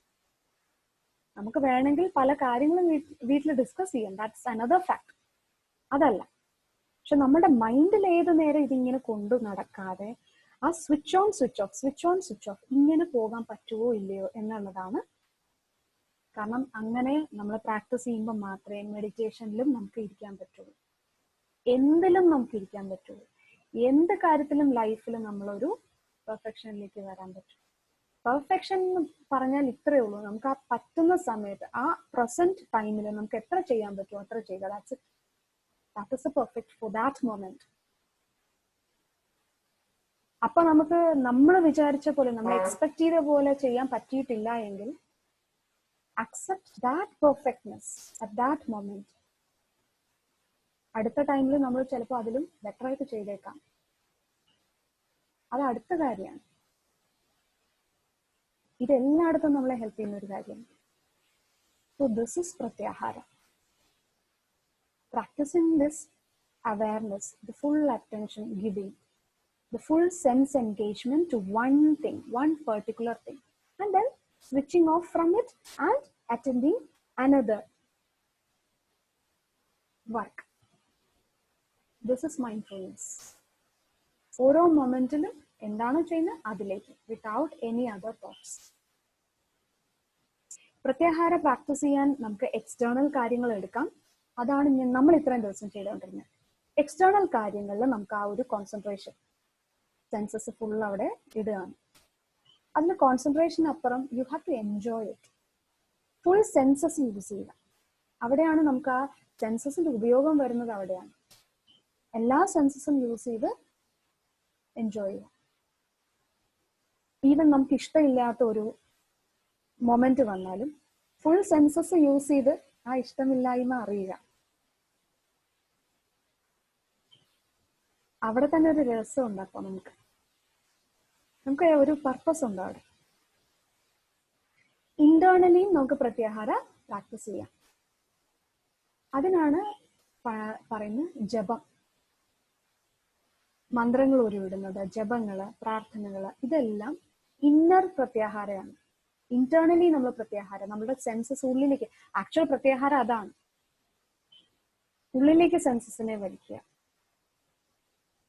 Speaker 1: നമുക്ക് വേണമെങ്കിൽ പല കാര്യങ്ങളും വീട്ടിൽ ഡിസ്കസ് ചെയ്യാം, ദാറ്റ്സ് അനദർ ഫാക്ട്. അതല്ല, പക്ഷെ നമ്മുടെ മൈൻഡിൽ ഏത് നേരം ഇതിങ്ങനെ കൊണ്ടു നടക്കാതെ ആ switch on switch off, switch on switch off ഇങ്ങനെ പോകാൻ പറ്റുമോ ഇല്ലയോ എന്നുള്ളതാണ്. കാരണം അങ്ങനെ നമ്മൾ പ്രാക്ടീസ് ചെയ്യുമ്പോൾ മാത്രമേ മെഡിറ്റേഷനിലും നമുക്ക് ഇരിക്കാൻ പറ്റുള്ളൂ, എന്തിലും നമുക്ക് ഇരിക്കാൻ പറ്റുള്ളൂ, എന്ത് കാര്യത്തിലും ലൈഫിലും നമ്മളൊരു പെർഫെക്ഷനിലേക്ക് വരാൻ പറ്റും. പെർഫെക്ഷൻ എന്ന് പറഞ്ഞാൽ ഇത്രയേ ഉള്ളൂ, നമുക്ക് ആ പറ്റുന്ന സമയത്ത് ആ പ്രസന്റ് ടൈമിൽ നമുക്ക് എത്ര ചെയ്യാൻ പറ്റുമോ അത്ര ചെയ്യുക. That's it. That is the perfect for that moment. അപ്പൊ നമുക്ക് നമ്മൾ വിചാരിച്ച പോലെ, നമ്മൾ എക്സ്പെക്ട് ചെയ്ത പോലെ ചെയ്യാൻ പറ്റിയിട്ടില്ല എങ്കിൽ accept that perfectness at that moment. അടുത്ത ടൈമിൽ നമ്മൾ ചിലപ്പോൾ അതിലും ബെറ്റർ ആയിട്ട് ചെയ്തേക്കാം. അത് അടുത്ത കാര്യമാണ്. ഇതെല്ലായിടത്തും നമ്മളെ ഹെൽപ്പ് ചെയ്യുന്ന ഒരു കാര്യമാണ്. So this is pratyahara. Practicing this awareness, the full attention giving, the full sense engagement to one thing, one particular thing, and then switching off from it and attending another work. This is mindfulness. ഓരോ മൊമെന്റിലും എന്താണോ ചെയ്യുന്നത് അതിലേക്ക്, without any other thoughts. Pratyahara practice ചെയ്യാൻ നമുക്ക് എക്സ്റ്റേണൽ കാര്യങ്ങൾ എടുക്കാം. അതാണ് നമ്മൾ ഇത്രയും ദിവസം ചെയ്തുകൊണ്ടിരുന്നത്. എക്സ്റ്റേണൽ കാര്യങ്ങളിൽ നമുക്ക് ആ ഒരു കോൺസെൻട്രേഷൻ, സെൻസസ് ഫുൾ അവിടെ ഇടുകയാണ്. അതിന് കോൺസെൻട്രേഷൻ അപ്പുറം you have to enjoy it. Full senses use ചെയ്യുക. അവിടെയാണ് നമുക്ക് ആ സെൻസസിന്റെ ഉപയോഗം വരുന്നത്. അവിടെയാണ് എല്ലാ സെൻസസും യൂസ് ചെയ്ത് എൻജോയ് ചെയ്യുക. ഈവൻ നമുക്ക് ഇഷ്ടമില്ലാത്ത ഒരു മൊമെന്റ് വന്നാലും ഫുൾ സെൻസസ് യൂസ് ചെയ്ത് ആ ഇഷ്ടമില്ലായ്മ അറിയുക. അവിടെ തന്നെ ഒരു രസം ഉണ്ടാക്കാം. നമുക്ക് ഒരു പർപ്പസ് ഉണ്ട് അവിടെ. ഇന്റേണലിയും നമുക്ക് പ്രത്യാഹാര പ്രാക്ടീസ് ചെയ്യാം. അതിനാണ് പറയുന്നത് ജപം, മന്ത്രങ്ങൾ ഉരുവിടുന്നത്, ജപങ്ങള്, പ്രാർത്ഥനകള്, ഇതെല്ലാം ഇന്നർ പ്രത്യാഹാരമാണ്. ഇന്റേണലി നമ്മൾ പ്രത്യാഹാരം, നമ്മുടെ സെൻസസ് ഉള്ളിലേക്ക്, ആക്ച്വൽ പ്രത്യാഹാരം അതാണ്, ഉള്ളിലേക്ക് സെൻസസിനെ വലിക്കുക.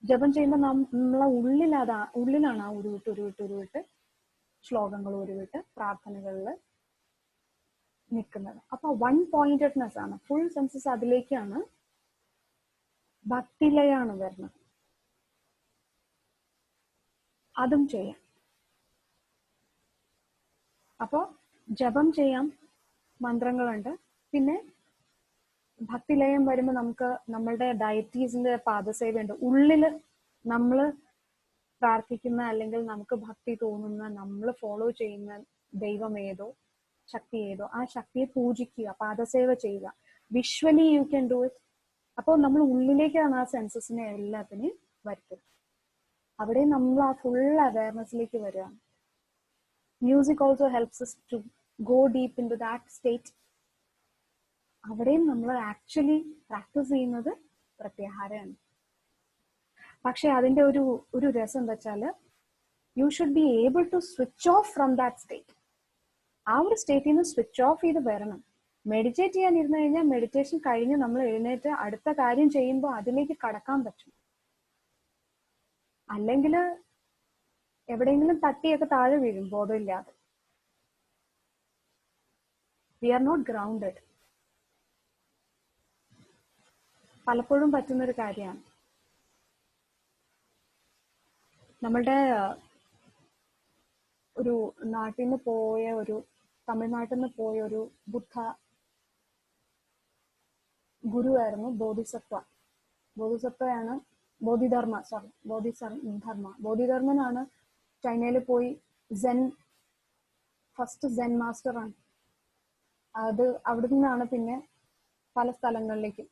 Speaker 1: ജപം ചെയ്യുമ്പോൾ നമ്മളെ ഉള്ളിലാണ് ആ ഉരുവിട്ട് ശ്ലോകങ്ങൾ ഉരുവിട്ട് പ്രാർത്ഥനകളിൽ നിൽക്കുന്നത്. അപ്പൊ 1 pointedness ആണ്, ഫുൾ സെൻസസ് അതിലേക്കാണ്, ഭക്തിലയാണ് വരുന്നത്. അതും ചെയ്യാം. അപ്പോ ജപം ചെയ്യാം, മന്ത്രങ്ങളുണ്ട്. പിന്നെ ഭക്തിലയം വരുമ്പോൾ നമുക്ക് നമ്മളുടെ ഡയറ്റീസിന്റെ പാദസേവയുണ്ട്. ഉള്ളില് നമ്മള് പ്രാർത്ഥിക്കുന്ന അല്ലെങ്കിൽ നമുക്ക് ഭക്തി തോന്നുന്ന, നമ്മൾ ഫോളോ ചെയ്യുന്ന ദൈവം ഏതോ, ശക്തി ഏതോ, ആ ശക്തിയെ പൂജിക്കുക, പാദസേവ ചെയ്യുക. Visually you can do it. അപ്പോൾ നമ്മൾ ഉള്ളിലേക്കാണ് ആ സെൻസസിനെ എല്ലാത്തിനെയും വരുത്തുന്നത്. അവിടെ നമ്മൾ ആ ഫുൾ അവയർനെസ്സിലേക്ക് വരികയാണ്. Music also helps us to go deep into that state. അവിടെയും നമ്മൾ ആക്ച്വലി പ്രാക്ടീസ് ചെയ്യുന്നത് പ്രത്യാഹാരമാണ്. പക്ഷെ അതിന്റെ ഒരു രസം എന്താ വെച്ചാല്, you should be able to switch off from that state. ആ ഒരു സ്റ്റേറ്റിൽ നിന്ന് സ്വിച്ച് ഓഫ് ചെയ്ത് വരണം. മെഡിറ്റേറ്റ് ചെയ്യാൻ ഇരുന്ന് കഴിഞ്ഞാൽ മെഡിറ്റേഷൻ കഴിഞ്ഞ് നമ്മൾ എഴുന്നേറ്റ് അടുത്ത കാര്യം ചെയ്യുമ്പോൾ അതിലേക്ക് കടക്കാൻ പറ്റും. അല്ലെങ്കിൽ എവിടെയെങ്കിലും തട്ടിയൊക്കെ താഴെ വീഴും ബോധമില്ലാതെ. We are not grounded. പലപ്പോഴും പറ്റുന്നൊരു കാര്യമാണ്. നമ്മളുടെ ഒരു നാട്ടിൽ നിന്ന് പോയ തമിഴ്നാട്ടിൽ നിന്ന് പോയ ഒരു ബുദ്ധ ഗുരുവായിരുന്നു ബോധിധർമ്മയാണ് ബോധിധർമ്മനാണ് ചൈനയിൽ പോയി ഫസ്റ്റ് സെൻ മാസ്റ്ററാണ്. അത് അവിടെ നിന്നാണ് പിന്നെ പല സ്ഥലങ്ങളിലേക്കും.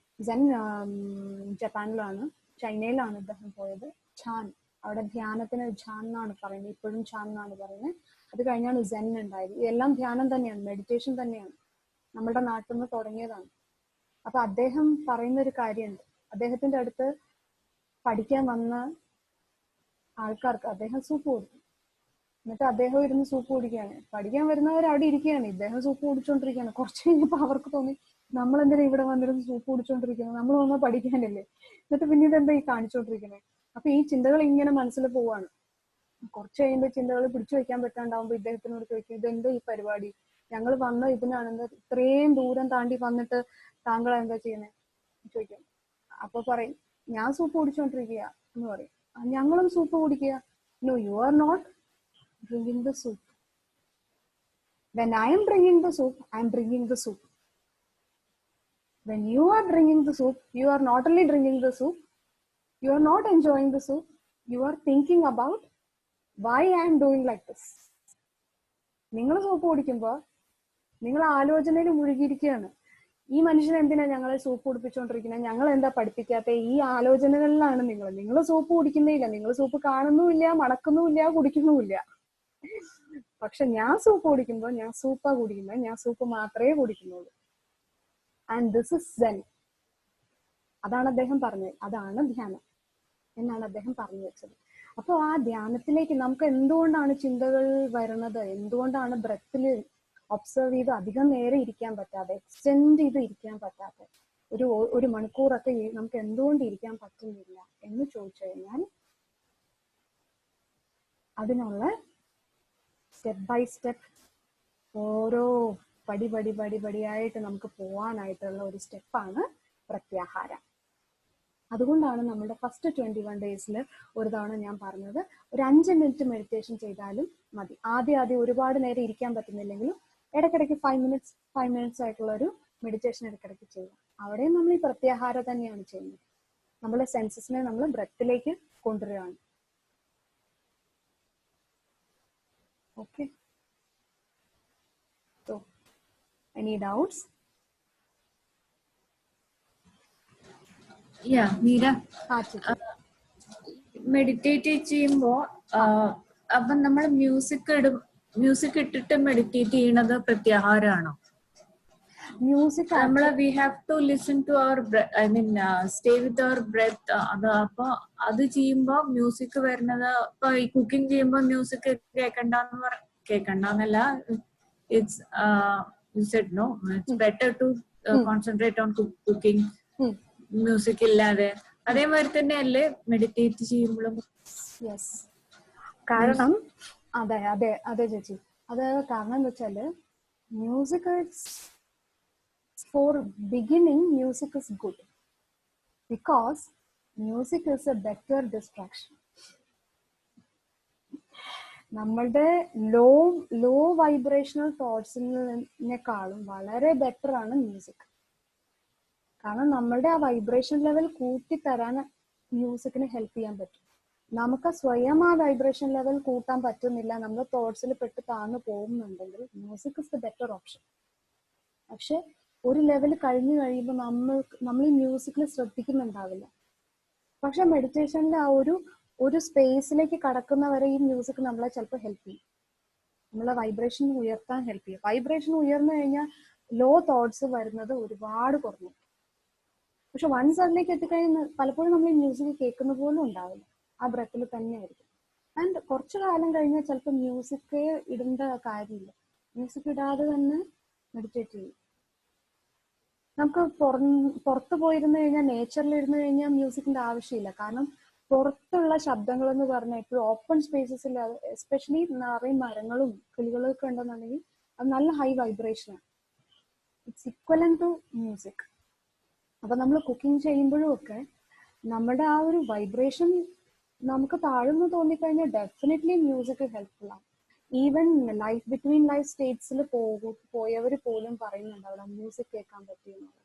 Speaker 1: ജപ്പാനിലാണ്, ചൈനയിലാണ് ഇദ്ദേഹം പോയത്. ഝാൻ, അവിടെ ധ്യാനത്തിന് ഝാൻ എന്നാണ് പറയുന്നത്, ഇപ്പോഴും ഝാൻ എന്നാണ് പറയുന്നത്. അത് കഴിഞ്ഞാണ് സെൻ ഉണ്ടായത്. ഇതെല്ലാം ധ്യാനം തന്നെയാണ്, മെഡിറ്റേഷൻ തന്നെയാണ്, നമ്മുടെ നാട്ടിൽ നിന്ന് തുടങ്ങിയതാണ്. അപ്പൊ അദ്ദേഹം പറയുന്ന ഒരു കാര്യമുണ്ട്. അദ്ദേഹത്തിന്റെ അടുത്ത് പഠിക്കാൻ വന്ന ആൾക്കാർക്ക് അദ്ദേഹം സൂപ്പ് കൊടുക്കും. എന്നിട്ട് അദ്ദേഹം ഇരുന്ന് സൂപ്പ് കുടിക്കുകയാണ്. പഠിക്കാൻ വരുന്നവർ അവിടെ ഇരിക്കുകയാണ്, ഇദ്ദേഹം സൂപ്പ് കുടിച്ചോണ്ടിരിക്കുകയാണ്. കുറച്ച് കഴിഞ്ഞപ്പോ അവർക്ക് തോന്നി, നമ്മൾ എന്തിനാ ഇവിടെ വന്നിരുന്ന് സൂപ്പ് കുടിച്ചോണ്ടിരിക്കുന്നത്, നമ്മൾ വന്നാൽ പഠിക്കാനല്ലേ, എന്നിട്ട് പിന്നീട് എന്താ ഈ കാണിച്ചോണ്ടിരിക്കുന്നത്. അപ്പൊ ഈ ചിന്തകൾ ഇങ്ങനെ മനസ്സിൽ പോവാണ്. കുറച്ച് കഴിയുമ്പോൾ ചിന്തകൾ പിടിച്ചു വെക്കാൻ പറ്റാണ്ടാവുമ്പോ ഇദ്ദേഹത്തിനോട് ചോദിക്കും, ഇതെന്താ ഈ പരിപാടി, ഞങ്ങൾ വന്ന ഇതിനാണെന്ന്, ഇത്രയും ദൂരം താണ്ടി വന്നിട്ട് താങ്കൾ എന്താ ചെയ്യുന്നത് ചോദിക്കും. അപ്പൊ പറയും, ഞാൻ സൂപ്പ് കുടിച്ചോണ്ടിരിക്കുക എന്ന് പറയും. ഞങ്ങളും സൂപ്പ് കുടിക്കുക. No, you are not drinking the soup. When I am drinking the soup, I am drinking the soup. When you are drinking the soup, you are not only drinking the soup, you are not enjoying the soup, you are thinking about why I am doing like this. നിങ്ങൾ സൂപ്പ് കുടിക്കുമ്പോൾ നിങ്ങൾ ആലോചനയിൽ മുഴുകിയിരിക്കുകയാണ്. ഈ മനുഷ്യൻ എന്തിനാ ഞങ്ങളെ സൂപ്പ് കുടിപ്പിച്ചുകൊണ്ടിരിക്കുന്നത്, ഞങ്ങൾ എന്താ പഠിപ്പിക്കാത്ത, ഈ ആലോചനകളിലാണ് നിങ്ങൾ സൂപ്പ് കുടിക്കുന്നില്ല, നിങ്ങൾ സൂപ്പ് കാണുന്നുമില്ല, മണക്കുന്നുമില്ല, കുടിക്കുന്നുമില്ല. പക്ഷെ ഞാൻ സൂപ്പ് കുടിക്കുമ്പോൾ ഞാൻ സൂപ്പാ കുടിക്കുന്നത്, ഞാൻ സൂപ്പ് മാത്രമേ കുടിക്കുന്നുള്ളൂ. And this is Zen. അതാണ് അദ്ദേഹം പറഞ്ഞത്, അതാണ് ധ്യാനം എന്നാണ് അദ്ദേഹം പറഞ്ഞു വെച്ചത്. അപ്പോൾ ആ ധ്യാനത്തിലേക്ക് നമുക്ക് എന്തുകൊണ്ടാണ് ചിന്തകൾ വരുന്നത്, എന്തുകൊണ്ടാണ് ബ്രെത്തിൽ ഒബ്സർവ് ചെയ്ത് അധികം നേരം ഇരിക്കാൻ പറ്റാതെ, എക്സ്റ്റെൻഡ് ചെയ്ത് ഇരിക്കാൻ പറ്റാതെ, ഒരു മണിക്കൂറൊക്കെ നമുക്ക് എന്തുകൊണ്ട് ഇരിക്കാൻ പറ്റുന്നില്ല എന്ന് ചോദിച്ചു കഴിഞ്ഞാൽ അതിനുള്ള സ്റ്റെപ്പ് ബൈ സ്റ്റെപ്പ് ഓരോ പടിയായിട്ട് നമുക്ക് പോവാനായിട്ടുള്ള ഒരു സ്റ്റെപ്പാണ് പ്രത്യാഹാരം. അതുകൊണ്ടാണ് നമ്മുടെ ഫസ്റ്റ് 21 ഡേയ്സിൽ ഒരു തവണ ഞാൻ പറഞ്ഞത്, ഒരു 5 മിനിറ്റ് മെഡിറ്റേഷൻ ചെയ്താലും മതി. ആദ്യം ഒരുപാട് നേരം ഇരിക്കാൻ പറ്റുന്നില്ലെങ്കിലും ഇടയ്ക്കിടയ്ക്ക് 5 മിനിറ്റ്സ് ആയിട്ടുള്ള ഒരു മെഡിറ്റേഷൻ ഇടയ്ക്കിടയ്ക്ക് ചെയ്യുക. അവിടെ നമ്മൾ ഈ പ്രത്യാഹാരം തന്നെയാണ് ചെയ്യുന്നത്. നമ്മളെ സെൻസസിനെ നമ്മൾ ബ്രെത്തിലേക്ക് കൊണ്ടുവരികയാണ്. Okay, so any doubts?
Speaker 5: Meera, meditate ചെയ്യുമ്പോ അപ്പൊ നമ്മൾ മ്യൂസിക് ഇട്ടിട്ട് മെഡിറ്റേറ്റ് ചെയ്യണത് പ്രത്യാഹാരമാണോ?
Speaker 1: മ്യൂസിക്
Speaker 5: നമ്മള് we have to listen to our stay with our breath. അപ്പൊ അത് ചെയ്യുമ്പോ മ്യൂസിക് വരുന്നത്, ഇപ്പൊ ഈ കുക്കിംഗ് ചെയ്യുമ്പോ മ്യൂസിക് കേൾക്കണ്ടെന്നല്ല, it's you said no, it's better to concentrate on cooking music ഇല്ലാതെ. അതേമാതിരി തന്നെ അല്ലേ മെഡിറ്റേറ്റ് ചെയ്യുമ്പോഴും?
Speaker 1: യെസ്, കാരണം അതെ അതെ അതെ ചേച്ചി, അത് കാരണം എന്താ വെച്ചാല് music four beginning music is good because music is A better distraction. നമ്മളുടെ ലോ വൈബ്രേഷണൽ തോട്ട്സിനെക്കാളും വളരെ ബെറ്റർ ആണ് മ്യൂസിക്. കാരണം നമ്മളുടെ ആ വൈബ്രേഷൻ ലെവൽ കൂട്ടിത്തരാൻ മ്യൂസിക്കിന് ഹെൽപ്പ് ചെയ്യാൻ പറ്റും. നമുക്ക് സ്വയം ആ വൈബ്രേഷൻ ലെവൽ കൂട്ടാൻ പറ്റുന്നില്ല, നമ്മൾ തോട്ട്സിൽ പെട്ട് താഴ്ന്നു പോകുന്നുണ്ടെങ്കിൽ music is the better option. പക്ഷെ ഒരു ലെവൽ കഴിഞ്ഞു കഴിയുമ്പോൾ നമ്മൾ ഈ മ്യൂസിക്കിൽ ശ്രദ്ധിക്കുന്നുണ്ടാവില്ല. പക്ഷെ മെഡിറ്റേഷനിൽ ആ ഒരു സ്പേസിലേക്ക് കടക്കുന്നവരെ ഈ മ്യൂസിക് നമ്മളെ ചിലപ്പോൾ ഹെൽപ്പ് ചെയ്യും, നമ്മളെ വൈബ്രേഷൻ ഉയർത്താൻ ഹെൽപ്പ് ചെയ്യും. വൈബ്രേഷൻ ഉയർന്നു കഴിഞ്ഞാൽ ലോ തോട്ട്സ് വരുന്നത് ഒരുപാട് കുറഞ്ഞു. പക്ഷെ വൺസ് അതിലേക്ക് എത്തിക്കഴിഞ്ഞാൽ പലപ്പോഴും നമ്മൾ ഈ മ്യൂസിക് കേൾക്കുന്ന പോലും ഉണ്ടാവില്ല, ആ ബ്രെത്തിൽ തന്നെ ആയിരിക്കും. ആൻഡ് കുറച്ചു കാലം കഴിഞ്ഞാൽ ചിലപ്പോൾ മ്യൂസിക് ഇടേണ്ട കാര്യമില്ല, മ്യൂസിക് ഇടാതെ തന്നെ മെഡിറ്റേറ്റ് ചെയ്യും. നമുക്ക് പുറത്ത് പോയിരുന്നു കഴിഞ്ഞാൽ, നേച്ചറിൽ ഇരുന്ന് കഴിഞ്ഞാൽ മ്യൂസിക്കിന്റെ ആവശ്യമില്ല. കാരണം പുറത്തുള്ള ശബ്ദങ്ങൾ എന്ന് പറഞ്ഞാൽ ഇപ്പോൾ ഓപ്പൺ സ്പേസസിൽ, എസ്പെഷ്യലി നിറയെ മരങ്ങളും കിളികളും ഒക്കെ ഉണ്ടെന്നുണ്ടെങ്കിൽ അത് നല്ല ഹൈ വൈബ്രേഷനാണ്. It's equivalent to music. അപ്പൊ നമ്മൾ കുക്കിംഗ് ചെയ്യുമ്പോഴും ഒക്കെ നമ്മുടെ ആ ഒരു വൈബ്രേഷൻ നമുക്ക് താഴ്ന്നു തോന്നിക്കഴിഞ്ഞാൽ ഡെഫിനറ്റ്ലി മ്യൂസിക് ഹെൽപ്ഫുൾ ആണ്. ഈവൻ ബിറ്റ്വീൻ ലൈഫ് സ്റ്റേറ്റ്സിൽ പോയവർ പോലും പറയുന്നുണ്ട് അവിടെ മ്യൂസിക് കേൾക്കാൻ പറ്റുമെന്നുള്ളത്,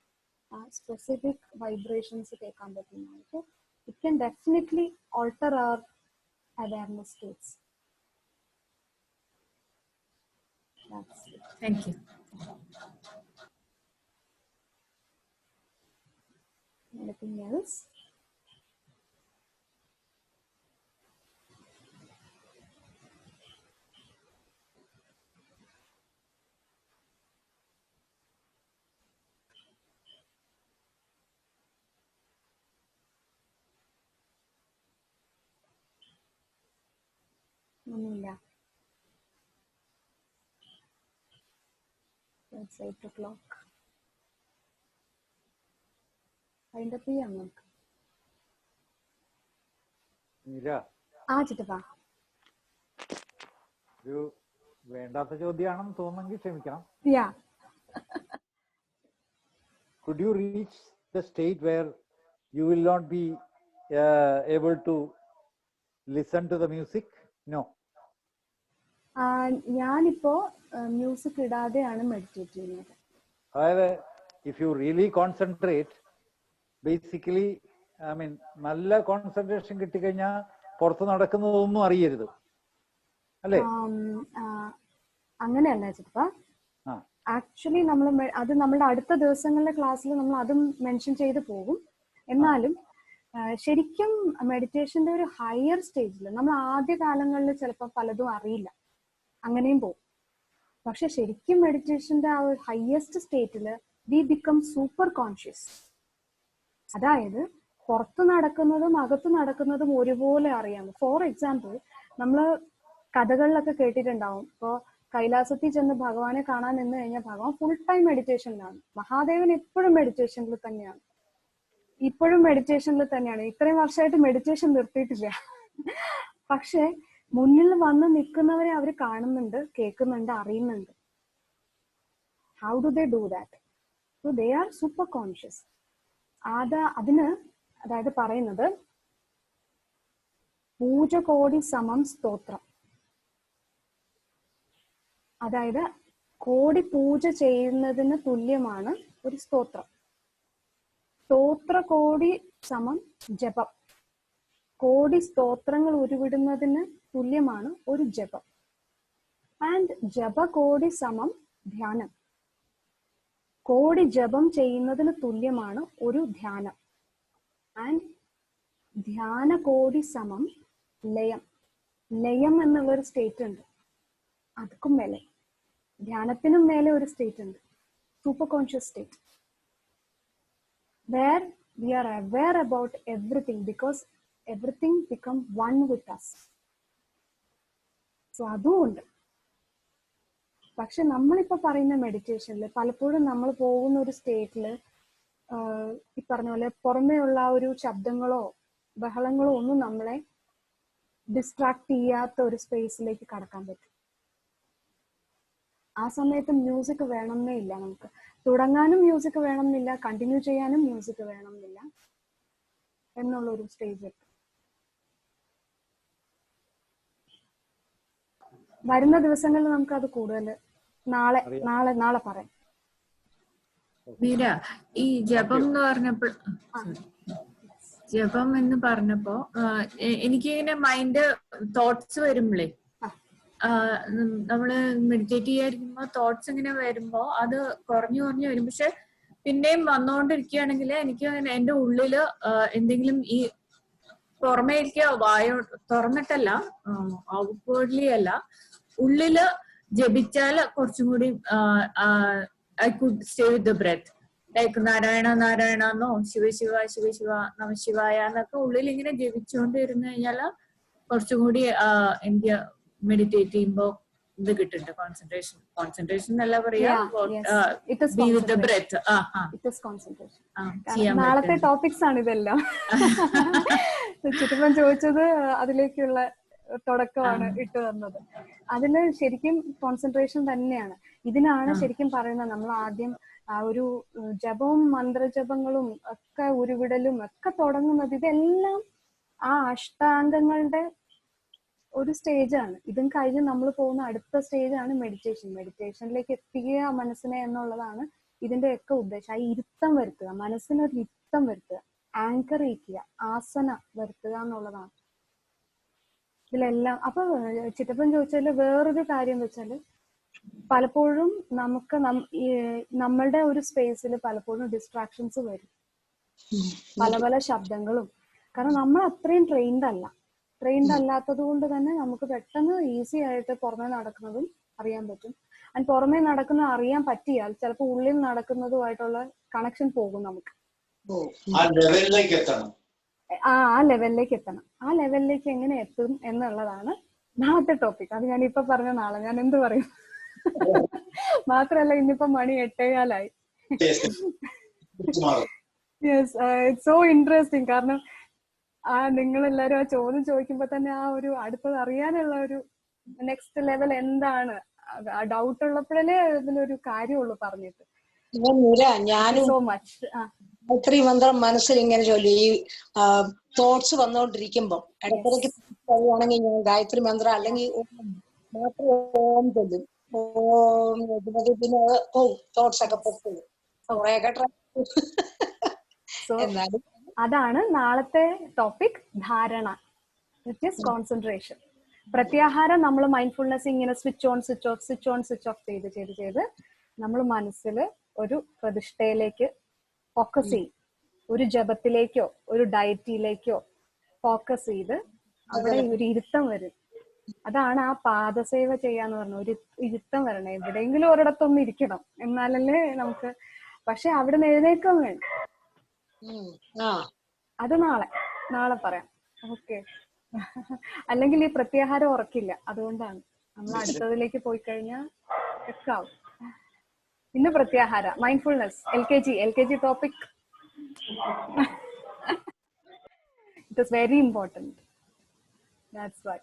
Speaker 1: ആ സ്പെസിഫിക് വൈബ്രേഷൻസ് കേൾക്കാൻ പറ്റുന്നതാണ്. So it can definitely alter our awareness states.
Speaker 5: Thank you.
Speaker 1: Anything else? ഒന്നുമില്ല. It's 8 o'clock. അതിന്റെ ചെയ്യാം നമുക്ക്. ആ ചിറ്റപ്പാ,
Speaker 6: ഒരു വേണ്ടാത്ത ചോദ്യമാണെന്ന് തോന്നുന്നെങ്കിൽ ക്ഷമിക്കണം.
Speaker 1: യാ.
Speaker 6: Could you reach the state where you will not be able to listen to the music? No.
Speaker 1: ഞാനിപ്പോ മ്യൂസിക് ഇടാതെയാണ് മെഡിറ്റേറ്റ് ചെയ്യുന്നത്.
Speaker 6: However, if you really concentrate, basically, I mean, നല്ല കോൺസെൻട്രേഷൻ കിട്ടിക്കഴിഞ്ഞാൽ പുറത്ത് നടക്കുന്നതൊന്നും അറിയരുത്, അല്ലേ?
Speaker 1: അങ്ങനെയല്ല ചിറ്റപ്പ. ആക്ച്വലി അത് നമ്മുടെ അടുത്ത ദിവസങ്ങളിലെ ക്ലാസ്സിൽ നമ്മൾ അതും മെൻഷൻ ചെയ്ത് പോകും. എന്നാലും ശരിക്കും മെഡിറ്റേഷന്റെ ഒരു ഹയർ സ്റ്റേജിൽ നമ്മൾ ആദ്യ കാലങ്ങളിൽ ചിലപ്പോൾ പലതും അറിയില്ല, അങ്ങനെയും പോകും. പക്ഷെ ശരിക്കും മെഡിറ്റേഷന്റെ ആ ഒരു ഹയസ്റ്റ് സ്റ്റേറ്റിൽ വി ബിക്കം സൂപ്പർ കോൺഷ്യസ്. അതായത് പുറത്ത് നടക്കുന്നതും അകത്ത് നടക്കുന്നതും ഒരുപോലെ അറിയാം. ഫോർ എക്സാമ്പിൾ, നമ്മള് കഥകളിലൊക്കെ കേട്ടിട്ടുണ്ടാവും, ഇപ്പോൾ കൈലാസത്തിൽ ചെന്ന് ഭഗവാനെ കാണാൻ നിന്ന് കഴിഞ്ഞാൽ ഭഗവാൻ ഫുൾ ടൈം മെഡിറ്റേഷനിലാണ്. മഹാദേവൻ എപ്പോഴും മെഡിറ്റേഷനിൽ തന്നെയാണ്, ഇപ്പോഴും മെഡിറ്റേഷനിൽ തന്നെയാണ്. ഇത്രയും വർഷമായിട്ട് മെഡിറ്റേഷൻ നിർത്തിയിട്ടില്ല. പക്ഷെ മുന്നിൽ വന്ന് നിൽക്കുന്നവരെ അവർ കാണുന്നുണ്ട്, കേൾക്കുന്നുണ്ട്, അറിയുന്നുണ്ട്. How do they do that? So they are super conscious. അതിന് അതായത് പറയുന്നത് പൂജ കോടി സമം സ്തോത്രം. അതായത് കോടി പൂജ ചെയ്യുന്നതിന് തുല്യമാണ് ഒരു സ്തോത്രം. സ്തോത്ര കോടി സമം ജപം. കോടി സ്തോത്രങ്ങൾ ഉരുവിടുന്നതിന് തുല്യമാണ് ഒരു ജപം. ആൻഡ് ജപ കോടി സമം ധ്യാനം. കോടി ജപം ചെയ്യുന്നതിന് തുല്യമാണ് ഒരു ധ്യാനം. ആൻഡ് ധ്യാന കോടി സമം ലയം. ലയം എന്നുള്ളൊരു സ്റ്റേറ്റ് ഉണ്ട്, അതുക്കും മേലെ, ധ്യാനത്തിനും മേലെ ഒരു സ്റ്റേറ്റ് ഉണ്ട്, super conscious state, where we are aware about everything because everything become one with us. So അതും ഉണ്ട്. പക്ഷെ നമ്മളിപ്പോ പറയുന്ന മെഡിറ്റേഷനിൽ പലപ്പോഴും നമ്മൾ പോകുന്ന ഒരു സ്റ്റേറ്റില് ഈ പറഞ്ഞ പോലെ പുറമേ ഉള്ള ആ ഒരു ശബ്ദങ്ങളോ ബഹളങ്ങളോ ഒന്നും നമ്മളെ ഡിസ്ട്രാക്ട് ചെയ്യാത്ത ഒരു സ്പേസിലേക്ക് കടക്കാൻ പറ്റും. ആ സമയത്ത് മ്യൂസിക് വേണമെന്നേ ഇല്ല. നമുക്ക് തുടങ്ങാനും മ്യൂസിക് വേണമെന്നില്ല, കണ്ടിന്യൂ ചെയ്യാനും മ്യൂസിക് വേണമെന്നില്ല എന്നുള്ളൊരു സ്റ്റേജ് എത്തും. വരുന്ന ദിവസങ്ങളിൽ നമുക്ക് അത് കൂടുതൽ നാളെ പറയാം.
Speaker 5: മീര, ഈ ജപം എന്ന് പറഞ്ഞപ്പോ എനിക്കിങ്ങനെ മൈൻഡ് തോട്ട്സ് വരുമ്പോഴേ നമ്മള് മെഡിറ്റേറ്റ് ചെയ്യാതിരിക്കുമ്പോ തോട്ട്സ് ഇങ്ങനെ വരുമ്പോ അത് കുറഞ്ഞു വരും. പക്ഷെ പിന്നെയും വന്നുകൊണ്ടിരിക്കുകയാണെങ്കിൽ എനിക്ക് എന്റെ ഉള്ളില് എന്തെങ്കിലും ഈ പുറമേക്ക് വായോ തുറന്നിട്ടല്ല, ഔട്ട്വേർഡ്ലി അല്ല, ഉള്ളില് ജപിച്ചാൽ കുറച്ചും കൂടി I could stay with the breath. Like Narayana Narayana എന്നോ ശിവ ശിവ ശിവ ശിവ നമ ശിവായ എന്നൊക്കെ ഉള്ളിൽ ഇങ്ങനെ ജപിച്ചുകൊണ്ടിരുന്നു കഴിഞ്ഞാല് കുറച്ചും കൂടി എനിക്ക് മെഡിറ്റേറ്റ് ചെയ്യുമ്പോ ഇത് കിട്ടുന്നുണ്ട്. കോൺസെൻട്രേഷൻ എന്നല്ല പറയാ, be with the breath.
Speaker 1: നാളത്തെ ടോപ്പിക്സ് ആണ് ഇതെല്ലാം. ചുറ്റുമ്പം ചോദിച്ചത് അതിലേക്കുള്ള തുടക്കമാണ് ഇട്ട് തന്നത്. അതില് ശരിക്കും കോൺസെൻട്രേഷൻ തന്നെയാണ്. ഇതിനാണ് ശരിക്കും പറയുന്നത് നമ്മൾ ആദ്യം ആ ഒരു ജപവും മന്ത്രജപങ്ങളും ഒക്കെ ഉരുവിടലും ഒക്കെ തുടങ്ങുന്നത്. ഇതെല്ലാം ആ അഷ്ടാംഗങ്ങളുടെ ഒരു സ്റ്റേജാണ്. ഇതും കഴിഞ്ഞ് നമ്മൾ പോകുന്ന അടുത്ത സ്റ്റേജാണ് മെഡിറ്റേഷൻ. മെഡിറ്റേഷനിലേക്ക് എത്തിക്കുക മനസ്സിനെ എന്നുള്ളതാണ് ഇതിന്റെയൊക്കെ ഉദ്ദേശം. ആ ഇരുത്തം വരുത്തുക, മനസ്സിനൊരു ഇരുത്തം വരുത്തുക, ആങ്കർ ചെയ്യിക്കുക, ആസന വരുത്തുക എന്നുള്ളതാണ് ഇതിലെല്ലാം. അപ്പൊ ചിറ്റപ്പൻ ചോദിച്ചാല് വേറൊരു കാര്യം വെച്ചാല് പലപ്പോഴും നമുക്ക് നമ്മളുടെ ഒരു സ്പേസിൽ പലപ്പോഴും ഡിസ്ട്രാക്ഷൻസ് വരും, പല ശബ്ദങ്ങളും. കാരണം നമ്മൾ അത്രയും ട്രെയിൻഡ് അല്ലാത്തത് കൊണ്ട് തന്നെ നമുക്ക് പെട്ടെന്ന് ഈസി ആയിട്ട് പുറമെ നടക്കുന്നതും അറിയാൻ പറ്റും. ആൻഡ് പുറമെ നടക്കുന്നത് അറിയാൻ പറ്റിയാൽ ചിലപ്പോൾ ഉള്ളിൽ നടക്കുന്നതുമായിട്ടുള്ള കണക്ഷൻ പോകും നമുക്ക്. ആ ലെവലിലേക്ക് എത്തണം. ആ ലെവലിലേക്ക് എങ്ങനെ എത്തും എന്നുള്ളതാണ് നാളത്തെ ടോപ്പിക്. അത് ഞാൻ ഇപ്പൊ പറഞ്ഞ നാളെ ഞാൻ എന്ത് പറയും. മാത്രല്ല ഇന്നിപ്പോ മണി 8:15. Yes, it's so interesting. കാരണം നിങ്ങളെല്ലാരും ആ ചോദ്യം ചോദിക്കുമ്പോ തന്നെ ആ ഒരു അടുത്തത് അറിയാനുള്ള ഒരു നെക്സ്റ്റ് ലെവൽ എന്താണ് ഡൗട്ട് ഉള്ളപ്പോഴല്ലേ ഇതിലൊരു കാര്യമുള്ളൂ പറഞ്ഞിട്ട്. So much.
Speaker 2: ഗായത്രി മന്ത്രം മനസ്സിൽ ഇങ്ങനെ ചൊല്ലി ഈ തോട്ട്സ് വന്നോണ്ടിരിക്കുമ്പോ ഇടയ്ക്കിടയ്ക്ക് കഴിയുവാണെങ്കിൽ ഞാൻ ഗായത്രി മന്ത്രം അല്ലെങ്കിൽ മാത്രം ഓം ചൊല്ലും. ഓം പിന്നെ തോട്ട്സ് ഒക്കെ പൊക്കും. എന്നാലും
Speaker 1: അതാണ് നാളത്തെ ടോപ്പിക്, ധാരണ, വിച്ച് ഇസ് കോൺസെൻട്രേഷൻ. പ്രത്യാഹാരം നമ്മൾ മൈൻഡ്ഫുൾനെസ് ഇങ്ങനെ സ്വിച്ച് ഓഫ് ചെയ്ത് നമ്മൾ മനസ്സിൽ ഒരു പ്രതിഷ്ഠയിലേക്ക് ഫോക്കസ് ചെയ്യും. ഒരു ജപത്തിലേക്കോ ഒരു ഡയറ്റിയിലേക്കോ ഫോക്കസ് ചെയ്ത് അവിടെ ഒരു ഇരുത്തം വരും. അതാണ് ആ പാദസേവ ചെയ്യാന്ന് പറഞ്ഞ ഒരു ഇരുത്തം വരണം. എവിടെയെങ്കിലും ഒരിടത്തൊന്നും ഇരിക്കണം, എന്നാലല്ലേ നമുക്ക്. പക്ഷെ അവിടെ നിന്ന് എഴുന്നേക്കാൻ വേണം. അത് നാളെ പറയാം. ഓക്കെ. അല്ലെങ്കിൽ ഈ പ്രത്യാഹാരം ഉറക്കില്ല. അതുകൊണ്ടാണ് നമ്മൾ അടുത്തതിലേക്ക് പോയി കഴിഞ്ഞാൽ എക്കാവും. ഇന്ന് pratyahara, mindfulness, LKG topic. It is very important. That's why.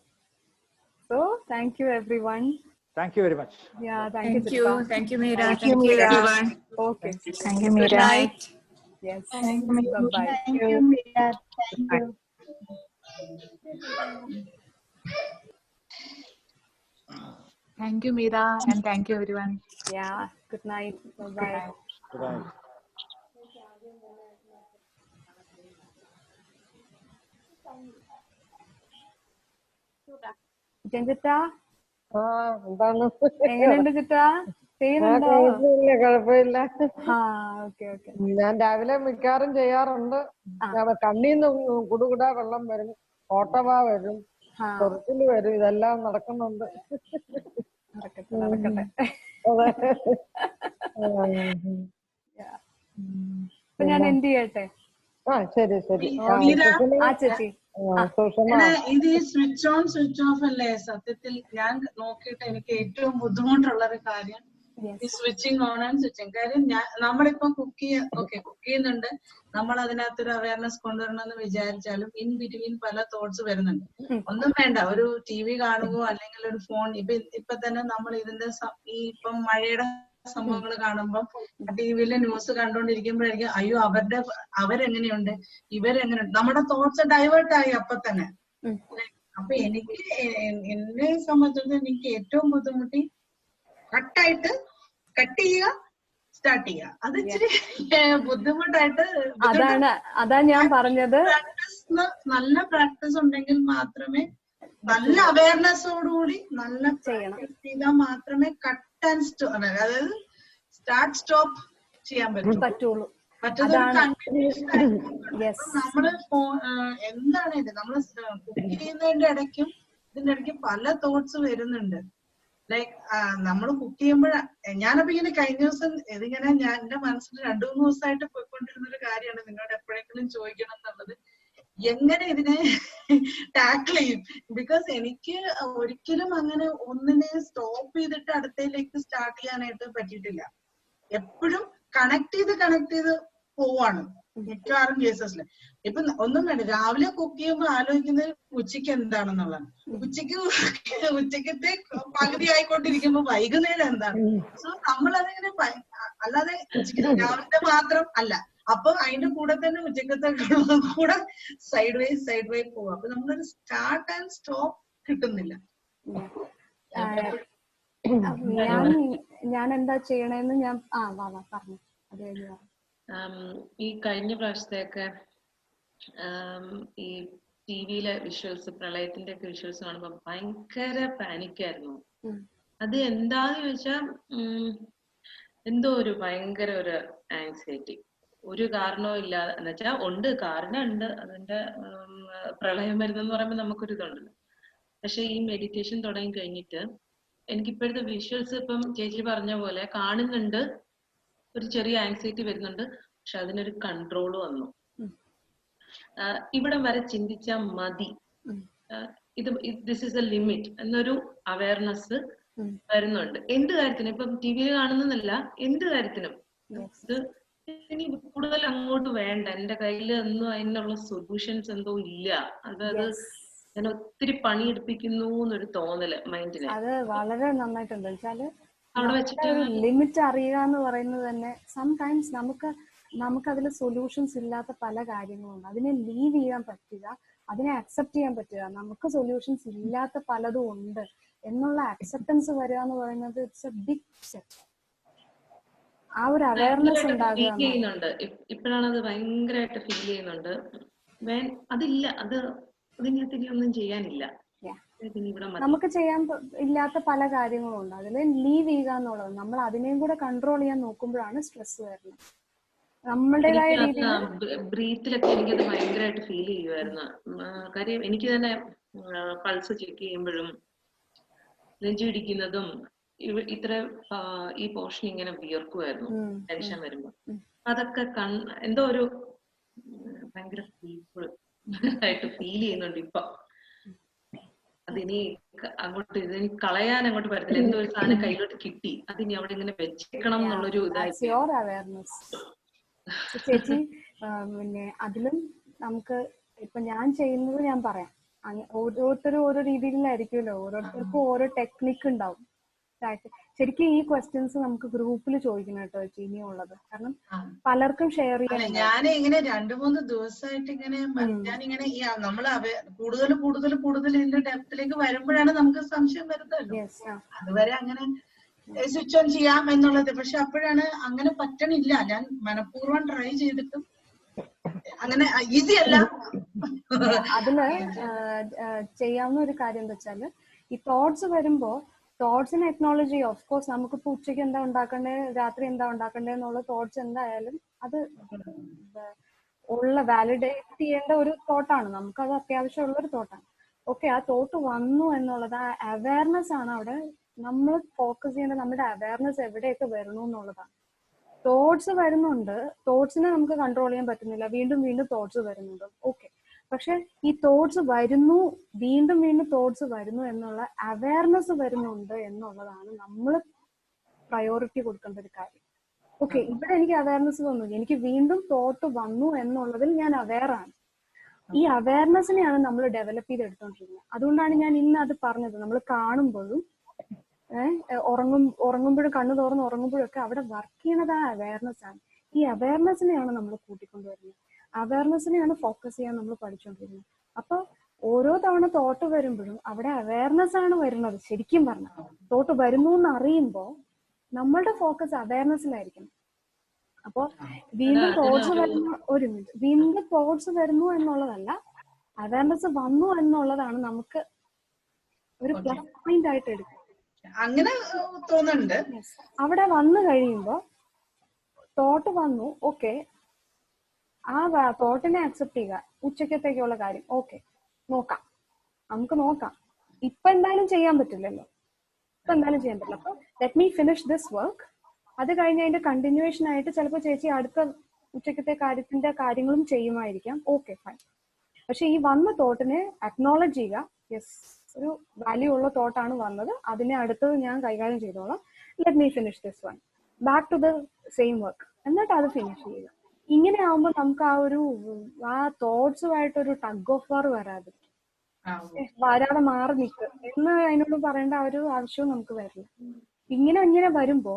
Speaker 1: So, thank you everyone.
Speaker 6: Thank you very much.
Speaker 1: Yeah, thank you.
Speaker 5: Thank you, Meera. Thank you, everyone.
Speaker 1: Okay.
Speaker 5: Thank you, Meera.
Speaker 1: Good night. Yes. Bye-bye.
Speaker 7: Thank you, Meera. Thank you.
Speaker 8: Thank you, Meera, and thank you, everyone.
Speaker 1: Yeah. Good night. Bye-bye.
Speaker 6: Good night.
Speaker 1: ജഞ്ചിത്താ,
Speaker 3: എന്താണ്?
Speaker 1: എങ്ങനെയുണ്ട് ചിത്താ? ചെയ്യുന്നുണ്ടോ?
Speaker 3: കുഴപ്പമില്ല.
Speaker 1: ഓക്കെ.
Speaker 3: ഞാൻ രാവിലെ മിക്കാറും ചെയ്യാറുണ്ട്. കണ്ണീന്ന് കുടുകുടാ വെള്ളം വരും, ഓട്ടവ വരും, ചൊറിച്ചില് വരും, ഇതെല്ലാം നടക്കുന്നുണ്ട്.
Speaker 1: നടക്കട്ടെ. അപ്പൊ ഞാൻ എന്ത് ചെയ്യട്ടെ?
Speaker 3: ശരി.
Speaker 1: ആ ചേച്ചി,
Speaker 7: ഇത് ഈ സ്വിച്ച് ഓൺ സ്വിച്ച് ഓഫ് അല്ലേ? സത്യത്തിൽ ഞാൻ നോക്കിയിട്ട് എനിക്ക് ഏറ്റവും ബുദ്ധിമുട്ടുള്ള ഒരു കാര്യം
Speaker 1: Yes.
Speaker 9: ഈ സ്വിച്ചിങ് ഓൺ ആൻഡ് സ്വിച്ചിങ്. കാര്യം നമ്മളിപ്പം കുക്ക് ചെയ്യുന്നുണ്ട്, നമ്മൾ അതിനകത്തൊരു അവയർനെസ് കൊണ്ടുവരണമെന്ന് വിചാരിച്ചാലും ഇൻ ബിറ്റ്വീൻ പല തോട്ട്സ് വരുന്നുണ്ട്. ഒന്നും വേണ്ട, ഒരു TV കാണുകയോ അല്ലെങ്കിൽ ഒരു ഫോൺ, ഇപ്പൊ തന്നെ നമ്മൾ ഇതിന്റെ ഈ ഇപ്പം മഴയുടെ സംഭവങ്ങൾ കാണുമ്പോൾ ടിവിയിലെ ന്യൂസ് കണ്ടോണ്ടിരിക്കുമ്പോഴായിരിക്കും അയ്യോ അവരെങ്ങനെയുണ്ട്, ഇവരെങ്ങനെയുണ്ട്, നമ്മുടെ തോട്ട്സ് ഡൈവേർട്ട് ആയി അപ്പൊ തന്നെ. അപ്പൊ എന്നെ സംബന്ധിച്ചിടത്തോളം എനിക്ക് ഏറ്റവും ബുദ്ധിമുട്ടി കട്ട് ചെയ്യുക, സ്റ്റാർട്ട് ചെയ്യുക. അത് ഇച്ചിരി ബുദ്ധിമുട്ടായിട്ട്.
Speaker 1: അതാണ് ഞാൻ പറഞ്ഞത്.
Speaker 9: നല്ല പ്രാക്ടീസ് ഉണ്ടെങ്കിൽ മാത്രമേ, നല്ല അവയർനെസ്സോടുകൂടി നല്ല ചെയ്താൽ മാത്രമേ കട്ട് ആൻഡ് സ്റ്റോപ്പ്, അതായത് സ്റ്റാർട്ട് സ്റ്റോപ്പ് ചെയ്യാൻ പറ്റുള്ളൂ. മറ്റേത് നമ്മള് എന്താണ് ഇത്, നമ്മള് കുക്ക് ചെയ്യുന്നതിന്റെ ഇടയ്ക്കും ഇതിന്റെ ഇടയ്ക്കും പല തോട്ട്സ് വരുന്നുണ്ട്. ലൈക്ക് നമ്മൾ കുക്ക് ചെയ്യുമ്പോഴാ, ഞാനപ്പോ ഇങ്ങനെ കഴിഞ്ഞ ദിവസം ഇതിങ്ങനെ ഞാൻ എന്റെ മനസ്സിൽ 2-3 ദിവസമായിട്ട് പോയിക്കൊണ്ടിരുന്ന ഒരു കാര്യമാണ് നിങ്ങളോട് എപ്പോഴെങ്കിലും ചോദിക്കണം എന്നുള്ളത്, എങ്ങനെ ഇതിനെ ടാക്കിൾ ചെയ്യും. ബിക്കോസ് എനിക്ക് ഒരിക്കലും അങ്ങനെ ഒന്നിനെ സ്റ്റോപ്പ് ചെയ്തിട്ട് അടുത്തയിലേക്ക് സ്റ്റാർട്ട് ചെയ്യാനായിട്ട് പറ്റിയിട്ടില്ല. എപ്പോഴും കണക്ട് ചെയ്ത് പോവാണ് മിക്കവാറും കേസസില്. ഇപ്പൊ ഒന്നും വേണ്ട, രാവിലെ കുക്ക് ചെയ്യുമ്പോ ആലോചിക്കുന്നത് ഉച്ചയ്ക്ക് എന്താണെന്നുള്ളതാണ്. ഉച്ചക്കത്തെ പകുതി ആയിക്കൊണ്ടിരിക്കുമ്പോ വൈകുന്നേരം എന്താണ്. സോ നമ്മളതിങ്ങനെ അല്ലാതെ രാവിലെ മാത്രം അല്ല, അപ്പൊ അതിന്റെ കൂടെ തന്നെ ഉച്ചക്കത്തെ കൂടെ സൈഡ് വൈ പോവാം. അപ്പൊ നമ്മളൊരു സ്റ്റാർട്ട് ആൻഡ് സ്റ്റോപ്പ് കിട്ടുന്നില്ല.
Speaker 1: ഞാൻ എന്താ ചെയ്യണേന്ന് ഞാൻ പറഞ്ഞു. അത് കഴിഞ്ഞു.
Speaker 10: ഈ കഴിഞ്ഞ പ്രാവശ്യത്തെയൊക്കെ ഈ ടിവിയിലെ വിഷ്വൽസ്, പ്രളയത്തിന്റെ ഒക്കെ വിഷ്വൽസ് കാണുമ്പോ ഭയങ്കര പാനിക്കായിരുന്നു. അത് എന്താന്ന് ചോദിച്ചാൽ എന്തോ ഒരു ഭയങ്കര ഒരു ആങ്സൈറ്റി, ഒരു കാരണവും ഇല്ലാതെ, എന്ന് വെച്ചാൽ ഉണ്ട്, കാരണം ഉണ്ട്, അതിന്റെ പ്രളയം വരുന്നെന്ന് പറയുമ്പോൾ നമുക്കൊരു ഇതുണ്ടല്ലോ. പക്ഷെ ഈ മെഡിറ്റേഷൻ തുടങ്ങി കഴിഞ്ഞിട്ട് എനിക്കിപ്പോഴത്തെ വിഷ്വൽസ് ഇപ്പം ചേച്ചി പറഞ്ഞ പോലെ കാണുന്നുണ്ട്, ഒരു ചെറിയ ആങ്സൈറ്റി വരുന്നുണ്ട്, പക്ഷെ അതിനൊരു കൺട്രോൾ വന്നു. ഇവിടം വരെ ചിന്തിച്ചാൽ മതി, ദിസ് ഇസ് എ ലിമിറ്റ് എന്നൊരു അവയർനെസ് വരുന്നുണ്ട്. എന്ത് കാര്യത്തിനും, ഇപ്പം ടിവിയിൽ കാണുന്നതല്ല, എന്ത് കാര്യത്തിനും ഇത് ഇനി കൂടുതൽ അങ്ങോട്ട് വേണ്ട, എന്റെ കയ്യിൽ ഒന്നും അതിനുള്ള സൊല്യൂഷൻസ് എന്തോ ഇല്ല, അതായത് ഞാൻ ഒത്തിരി പണിയെടുപ്പിക്കുന്നു എന്നൊരു തോന്നല് മൈൻഡിന്.
Speaker 1: അത് വളരെ നന്നായിട്ടുണ്ട്. വെച്ചാല് ലിമിറ്റ് അറിയുക എന്ന് പറയുന്നത് തന്നെ സംടൈംസ് നമുക്ക് അതിൽ സൊല്യൂഷൻസ് ഇല്ലാത്ത പല കാര്യങ്ങളുണ്ട്. അതിനെ ലീവ് ചെയ്യാൻ പറ്റുക, അതിനെ അക്സെപ്റ്റ് ചെയ്യാൻ പറ്റുക, നമുക്ക് സൊല്യൂഷൻസ് ഇല്ലാത്ത പലതും ഉണ്ട് എന്നുള്ള അക്സെപ്റ്റൻസ് വരിക എന്ന് പറയുന്നത് ഇറ്റ്സ് എ ബിഗ് സ്റ്റെപ്പ്. ആ ഒരു അവയർനെസ്
Speaker 10: ഉണ്ടാകുന്നുണ്ട്. ഇപ്പോഴാണ് അത് ഭയങ്കരമായിട്ട് ഫീൽ ചെയ്യുന്നുണ്ട്. അതില്ല, അതിനകത്ത് ഇനി ഒന്നും ചെയ്യാനില്ല.
Speaker 1: നമുക്ക് ചെയ്യാൻ ഇല്ലാത്ത പല കാര്യങ്ങളും ഉണ്ട്. അതിൽ ലീവ് ചെയ്യുക എന്നുള്ളത്, നമ്മൾ അതിനെയും കൂടെ കൺട്രോൾ ചെയ്യാൻ നോക്കുമ്പോഴാണ് സ്ട്രെസ് വരുന്നത്. നമ്മളുടേതായ രീതിയിൽ
Speaker 10: ബ്രീത്തിലൊക്കെ എനിക്കത് ഭയങ്കരമായിട്ട് ഫീൽ ചെയ്യുമായിരുന്നു. കാര്യം എനിക്ക് തന്നെ പൾസ് ചെക്ക് ചെയ്യുമ്പോഴും നെഞ്ചു പിടിക്കുന്നതും ഇത്ര ഈ പോർഷൻ ഇങ്ങനെ വിയർക്കുമായിരുന്നു ടെൻഷൻ വരുമ്പോ. അതൊക്കെ എന്തോ ഒരു ഭയങ്കര പീസ്ഫുൾ ആയിട്ട് ഫീൽ ചെയ്യുന്നുണ്ട് ഇപ്പൊ. അതിനി അങ്ങോട്ട് ഇതിനി കളയാൻ അങ്ങോട്ട് പറ്റത്തില്ല. എന്തോ ഒരു സാധനം കയ്യിലോട്ട് കിട്ടി, അതിനി അവിടെ ഇങ്ങനെ വെച്ചേക്കണം എന്നുള്ളൊരു ഇതായിട്ട്.
Speaker 1: ചേച്ചി പിന്നെ അതിലും നമുക്ക് ഇപ്പൊ ഞാൻ ചെയ്യുന്നത് ഞാൻ പറയാം, ഓരോരുത്തരും ഓരോ രീതിയിലായിരിക്കുമല്ലോ, ഓരോരുത്തർക്കും ഓരോ ടെക്നിക്ക് ഉണ്ടാവും. ശരിക്കും ഈ ക്വസ്റ്റ്യൻസ് നമുക്ക് ഗ്രൂപ്പിൽ ചോദിക്കണം കേട്ടോ ചേച്ചി ഇനിയുള്ളത്, കാരണം പലർക്കും ഷെയർ ചെയ്യാൻ.
Speaker 9: ഞാൻ ഇങ്ങനെ 2-3 ദിവസമായിട്ട് ഇങ്ങനെ ഞാനിങ്ങനെ നമ്മള് കൂടുതൽ ഇതിന്റെ ഡെപ്തിലേക്ക് വരുമ്പോഴാണ് നമുക്ക് സംശയം വരുന്നല്ലോ. അതുവരെ അങ്ങനെ സ്വിച്ച് ഓൺ ചെയ്യാം എന്നുള്ളത്. പക്ഷെ അപ്പോഴാണ് അങ്ങനെ പറ്റണില്ല. ഞാൻ മനഃപൂർവ്വം ട്രൈ ചെയ്തിട്ടും അങ്ങനെ ഈസി അല്ല.
Speaker 1: അതില് ചെയ്യാവുന്ന ഒരു കാര്യം എന്താ വെച്ചാല്, ഈ തോട്ട്സ് വരുമ്പോ തോട്ട്സിനെ എക്നോളജി ചെയ്യും. ഓഫ് കോഴ്സ് നമുക്കിപ്പോ ഉച്ചയ്ക്ക് എന്താ ഉണ്ടാക്കണ്ടേ, രാത്രി എന്താ ഉണ്ടാക്കണ്ടേ എന്നുള്ള തോട്ട്സ് എന്തായാലും അത് വാലിഡേറ്റ് ചെയ്യേണ്ട ഒരു തോട്ടാണ്. നമുക്കത് അത്യാവശ്യമുള്ള ഒരു തോട്ടാണ്. ഓക്കെ, ആ തോട്ട് വന്നു എന്നുള്ളത്, ആ അവയർനെസ് ആണ് അവിടെ നമ്മൾ ഫോക്കസ് ചെയ്യേണ്ടത്. നമ്മുടെ അവയർനെസ് എവിടെയൊക്കെ വരണു എന്നുള്ളതാണ്. തോട്ട്സ് വരുന്നുണ്ട്, തോട്ട്സിനെ നമുക്ക് കൺട്രോൾ ചെയ്യാൻ പറ്റുന്നില്ല, വീണ്ടും തോട്ട്സ് വരുന്നുണ്ട്. ഓക്കെ, പക്ഷെ ഈ തോട്ട്സ് വരുന്നു, വീണ്ടും തോട്ട്സ് വരുന്നു എന്നുള്ള അവയർനെസ് വരുന്നുണ്ട് എന്നുള്ളതാണ് നമ്മൾ പ്രയോറിറ്റി കൊടുക്കേണ്ട ഒരു കാര്യം. ഓക്കെ, ഇവിടെ എനിക്ക് അവയർനെസ് വന്നു, എനിക്ക് വീണ്ടും തോട്ട് വന്നു എന്നുള്ളതിൽ ഞാൻ അവെയറാണ്. ഈ അവയർനെസ്സിനെയാണ് നമ്മൾ ഡെവലപ്പ് ചെയ്തെടുത്തോണ്ടിരിക്കുന്നത്. അതുകൊണ്ടാണ് ഞാൻ ഇന്ന് അത് പറഞ്ഞത്. നമ്മൾ കാണുമ്പോഴും ഉറങ്ങുമ്പോഴും കണ്ണു തുറന്ന് ഉറങ്ങുമ്പോഴും ഒക്കെ അവിടെ വർക്ക് ചെയ്യുന്നത് ആ അവയർനെസ് ആണ്. ഈ അവയർനെസ്സിനെയാണ് നമ്മൾ കൂട്ടിക്കൊണ്ടുവരുന്നത്. അവയർനെസ്സിനെയാണ് ഫോക്കസ് ചെയ്യാൻ നമ്മൾ പഠിച്ചുകൊണ്ടിരുന്നത്. അപ്പൊ ഓരോ തവണ തോട്ട് വരുമ്പോഴും അവിടെ അവയർനെസ് ആണ് വരുന്നത്. ശരിക്കും പറഞ്ഞാൽ തോട്ട് വരുന്നു എന്ന് അറിയുമ്പോൾ നമ്മളുടെ ഫോക്കസ് അവയർനെസ്സിലായിരിക്കണം. അപ്പൊ വീണ്ടും തോട്ട്സ് വരുന്നു, ഒരു മിനിറ്റ്, വീണ്ടും തോട്ട്സ് വരുന്നു എന്നുള്ളതല്ല, അവയർനെസ് വന്നു എന്നുള്ളതാണ് നമുക്ക് ഒരു പ്ലസ് പോയിന്റ് ആയിട്ട് എടുക്കുക.
Speaker 9: അങ്ങനെ തോന്നുന്നുണ്ട്.
Speaker 1: അവിടെ വന്നു കഴിയുമ്പോ തോട്ട് വന്നു, ഓക്കെ, ആ തോട്ടിനെ അക്സെപ്റ്റ് ചെയ്യുക. ഉച്ചക്കത്തേക്കുള്ള കാര്യം ഓക്കെ, നോക്കാം, നമുക്ക് നോക്കാം. ഇപ്പൊ എന്തായാലും ചെയ്യാൻ പറ്റില്ലല്ലോ, അപ്പൊ let me finish this work. അത് കഴിഞ്ഞ് അതിന്റെ കണ്ടിന്യൂവേഷൻ ആയിട്ട് ചിലപ്പോൾ ചേച്ചി അടുത്ത ഉച്ചക്കത്തെ കാര്യങ്ങളും ചെയ്യുമായിരിക്കാം. Okay, fine. പക്ഷെ ഈ വന്ന തോട്ടിനെ അക്നോളജ് ചെയ്യുക. യെസ്, ഒരു വാല്യൂ ഉള്ള തോട്ടാണ് വന്നത്, അതിനെ അടുത്തത് ഞാൻ കൈകാര്യം ചെയ്തോളാം. Let me finish this one, back to the same work, എന്നിട്ട് അത് ഫിനിഷ് ചെയ്യുക. ഇങ്ങനെ ആവുമ്പോൾ നമുക്ക് ആ തോട്ട്സുമായിട്ടൊരു ടഗ് ഓഫ് വാർ വരാതെ മാറി നിൽക്കുക എന്ന് അതിനോട് പറയേണ്ട ആ ഒരു ആവശ്യവും നമുക്ക് വരില്ല. ഇങ്ങനെ വരുമ്പോ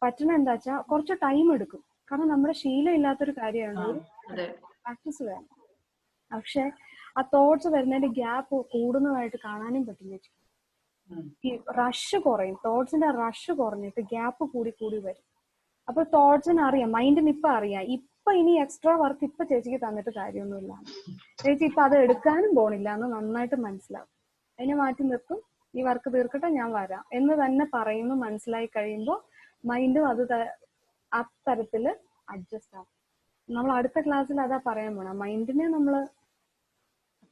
Speaker 1: പറ്റണ എന്താ വെച്ചാൽ കുറച്ച് ടൈം എടുക്കും. കാരണം നമ്മുടെ ശീലം ഇല്ലാത്തൊരു കാര്യമാണ്, പ്രാക്ടീസ് വേണം. പക്ഷെ ആ തോട്ട്സ് വരുന്നതിന്റെ ഗ്യാപ്പ് കൂടുന്നതായിട്ട് കാണാനും പറ്റില്ല. ഈ റഷ് കുറയും, തോട്ട്സിന്റെ റഷ് കുറഞ്ഞിട്ട് ഗ്യാപ്പ് കൂടി വരും. അപ്പൊ തോട്ട്സിന് അറിയാം, മൈൻഡിന് ഇപ്പൊ അറിയാം, ഇപ്പൊ ഇനി എക്സ്ട്രാ വർക്ക് ഇപ്പൊ ചേച്ചിക്ക് തന്നിട്ട് കാര്യമൊന്നുമില്ല, ചേച്ചി ഇപ്പൊ അത് എടുക്കാനും പോണില്ല എന്ന് നന്നായിട്ട് മനസ്സിലാവും. അതിനെ മാറ്റി നിർത്തും, ഈ വർക്ക് തീർക്കട്ടെ, ഞാൻ വരാം എന്ന് തന്നെ പറയുന്നു. മനസ്സിലായി കഴിയുമ്പോൾ മൈൻഡും അത്തരത്തില് അഡ്ജസ്റ്റ് ആവും. നമ്മൾ അടുത്ത ക്ലാസ്സിൽ അതാ പറയാൻ പോണ, മൈൻഡിനെ നമ്മള്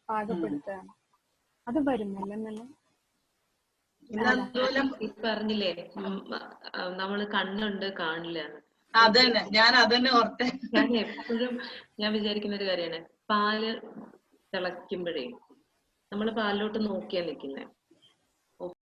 Speaker 1: പാകപ്പെടുത്തുകയാണ്. അത് വരും മെല്ലെ.
Speaker 10: പറഞ്ഞില്ലേ നമ്മള് കണ്ണുണ്ട് കാണില്ല.
Speaker 9: അതന്നെ ഞാൻ അതന്നെ ഓർത്തെ.
Speaker 10: ഞാൻ എപ്പോഴും ഞാൻ വിചാരിക്കുന്ന ഒരു കാര്യമാണ്, പാല് തിളയ്ക്കുമ്പോഴേ നമ്മള് പാലിലോട്ട് നോക്കിയാ നിൽക്കുന്നേ.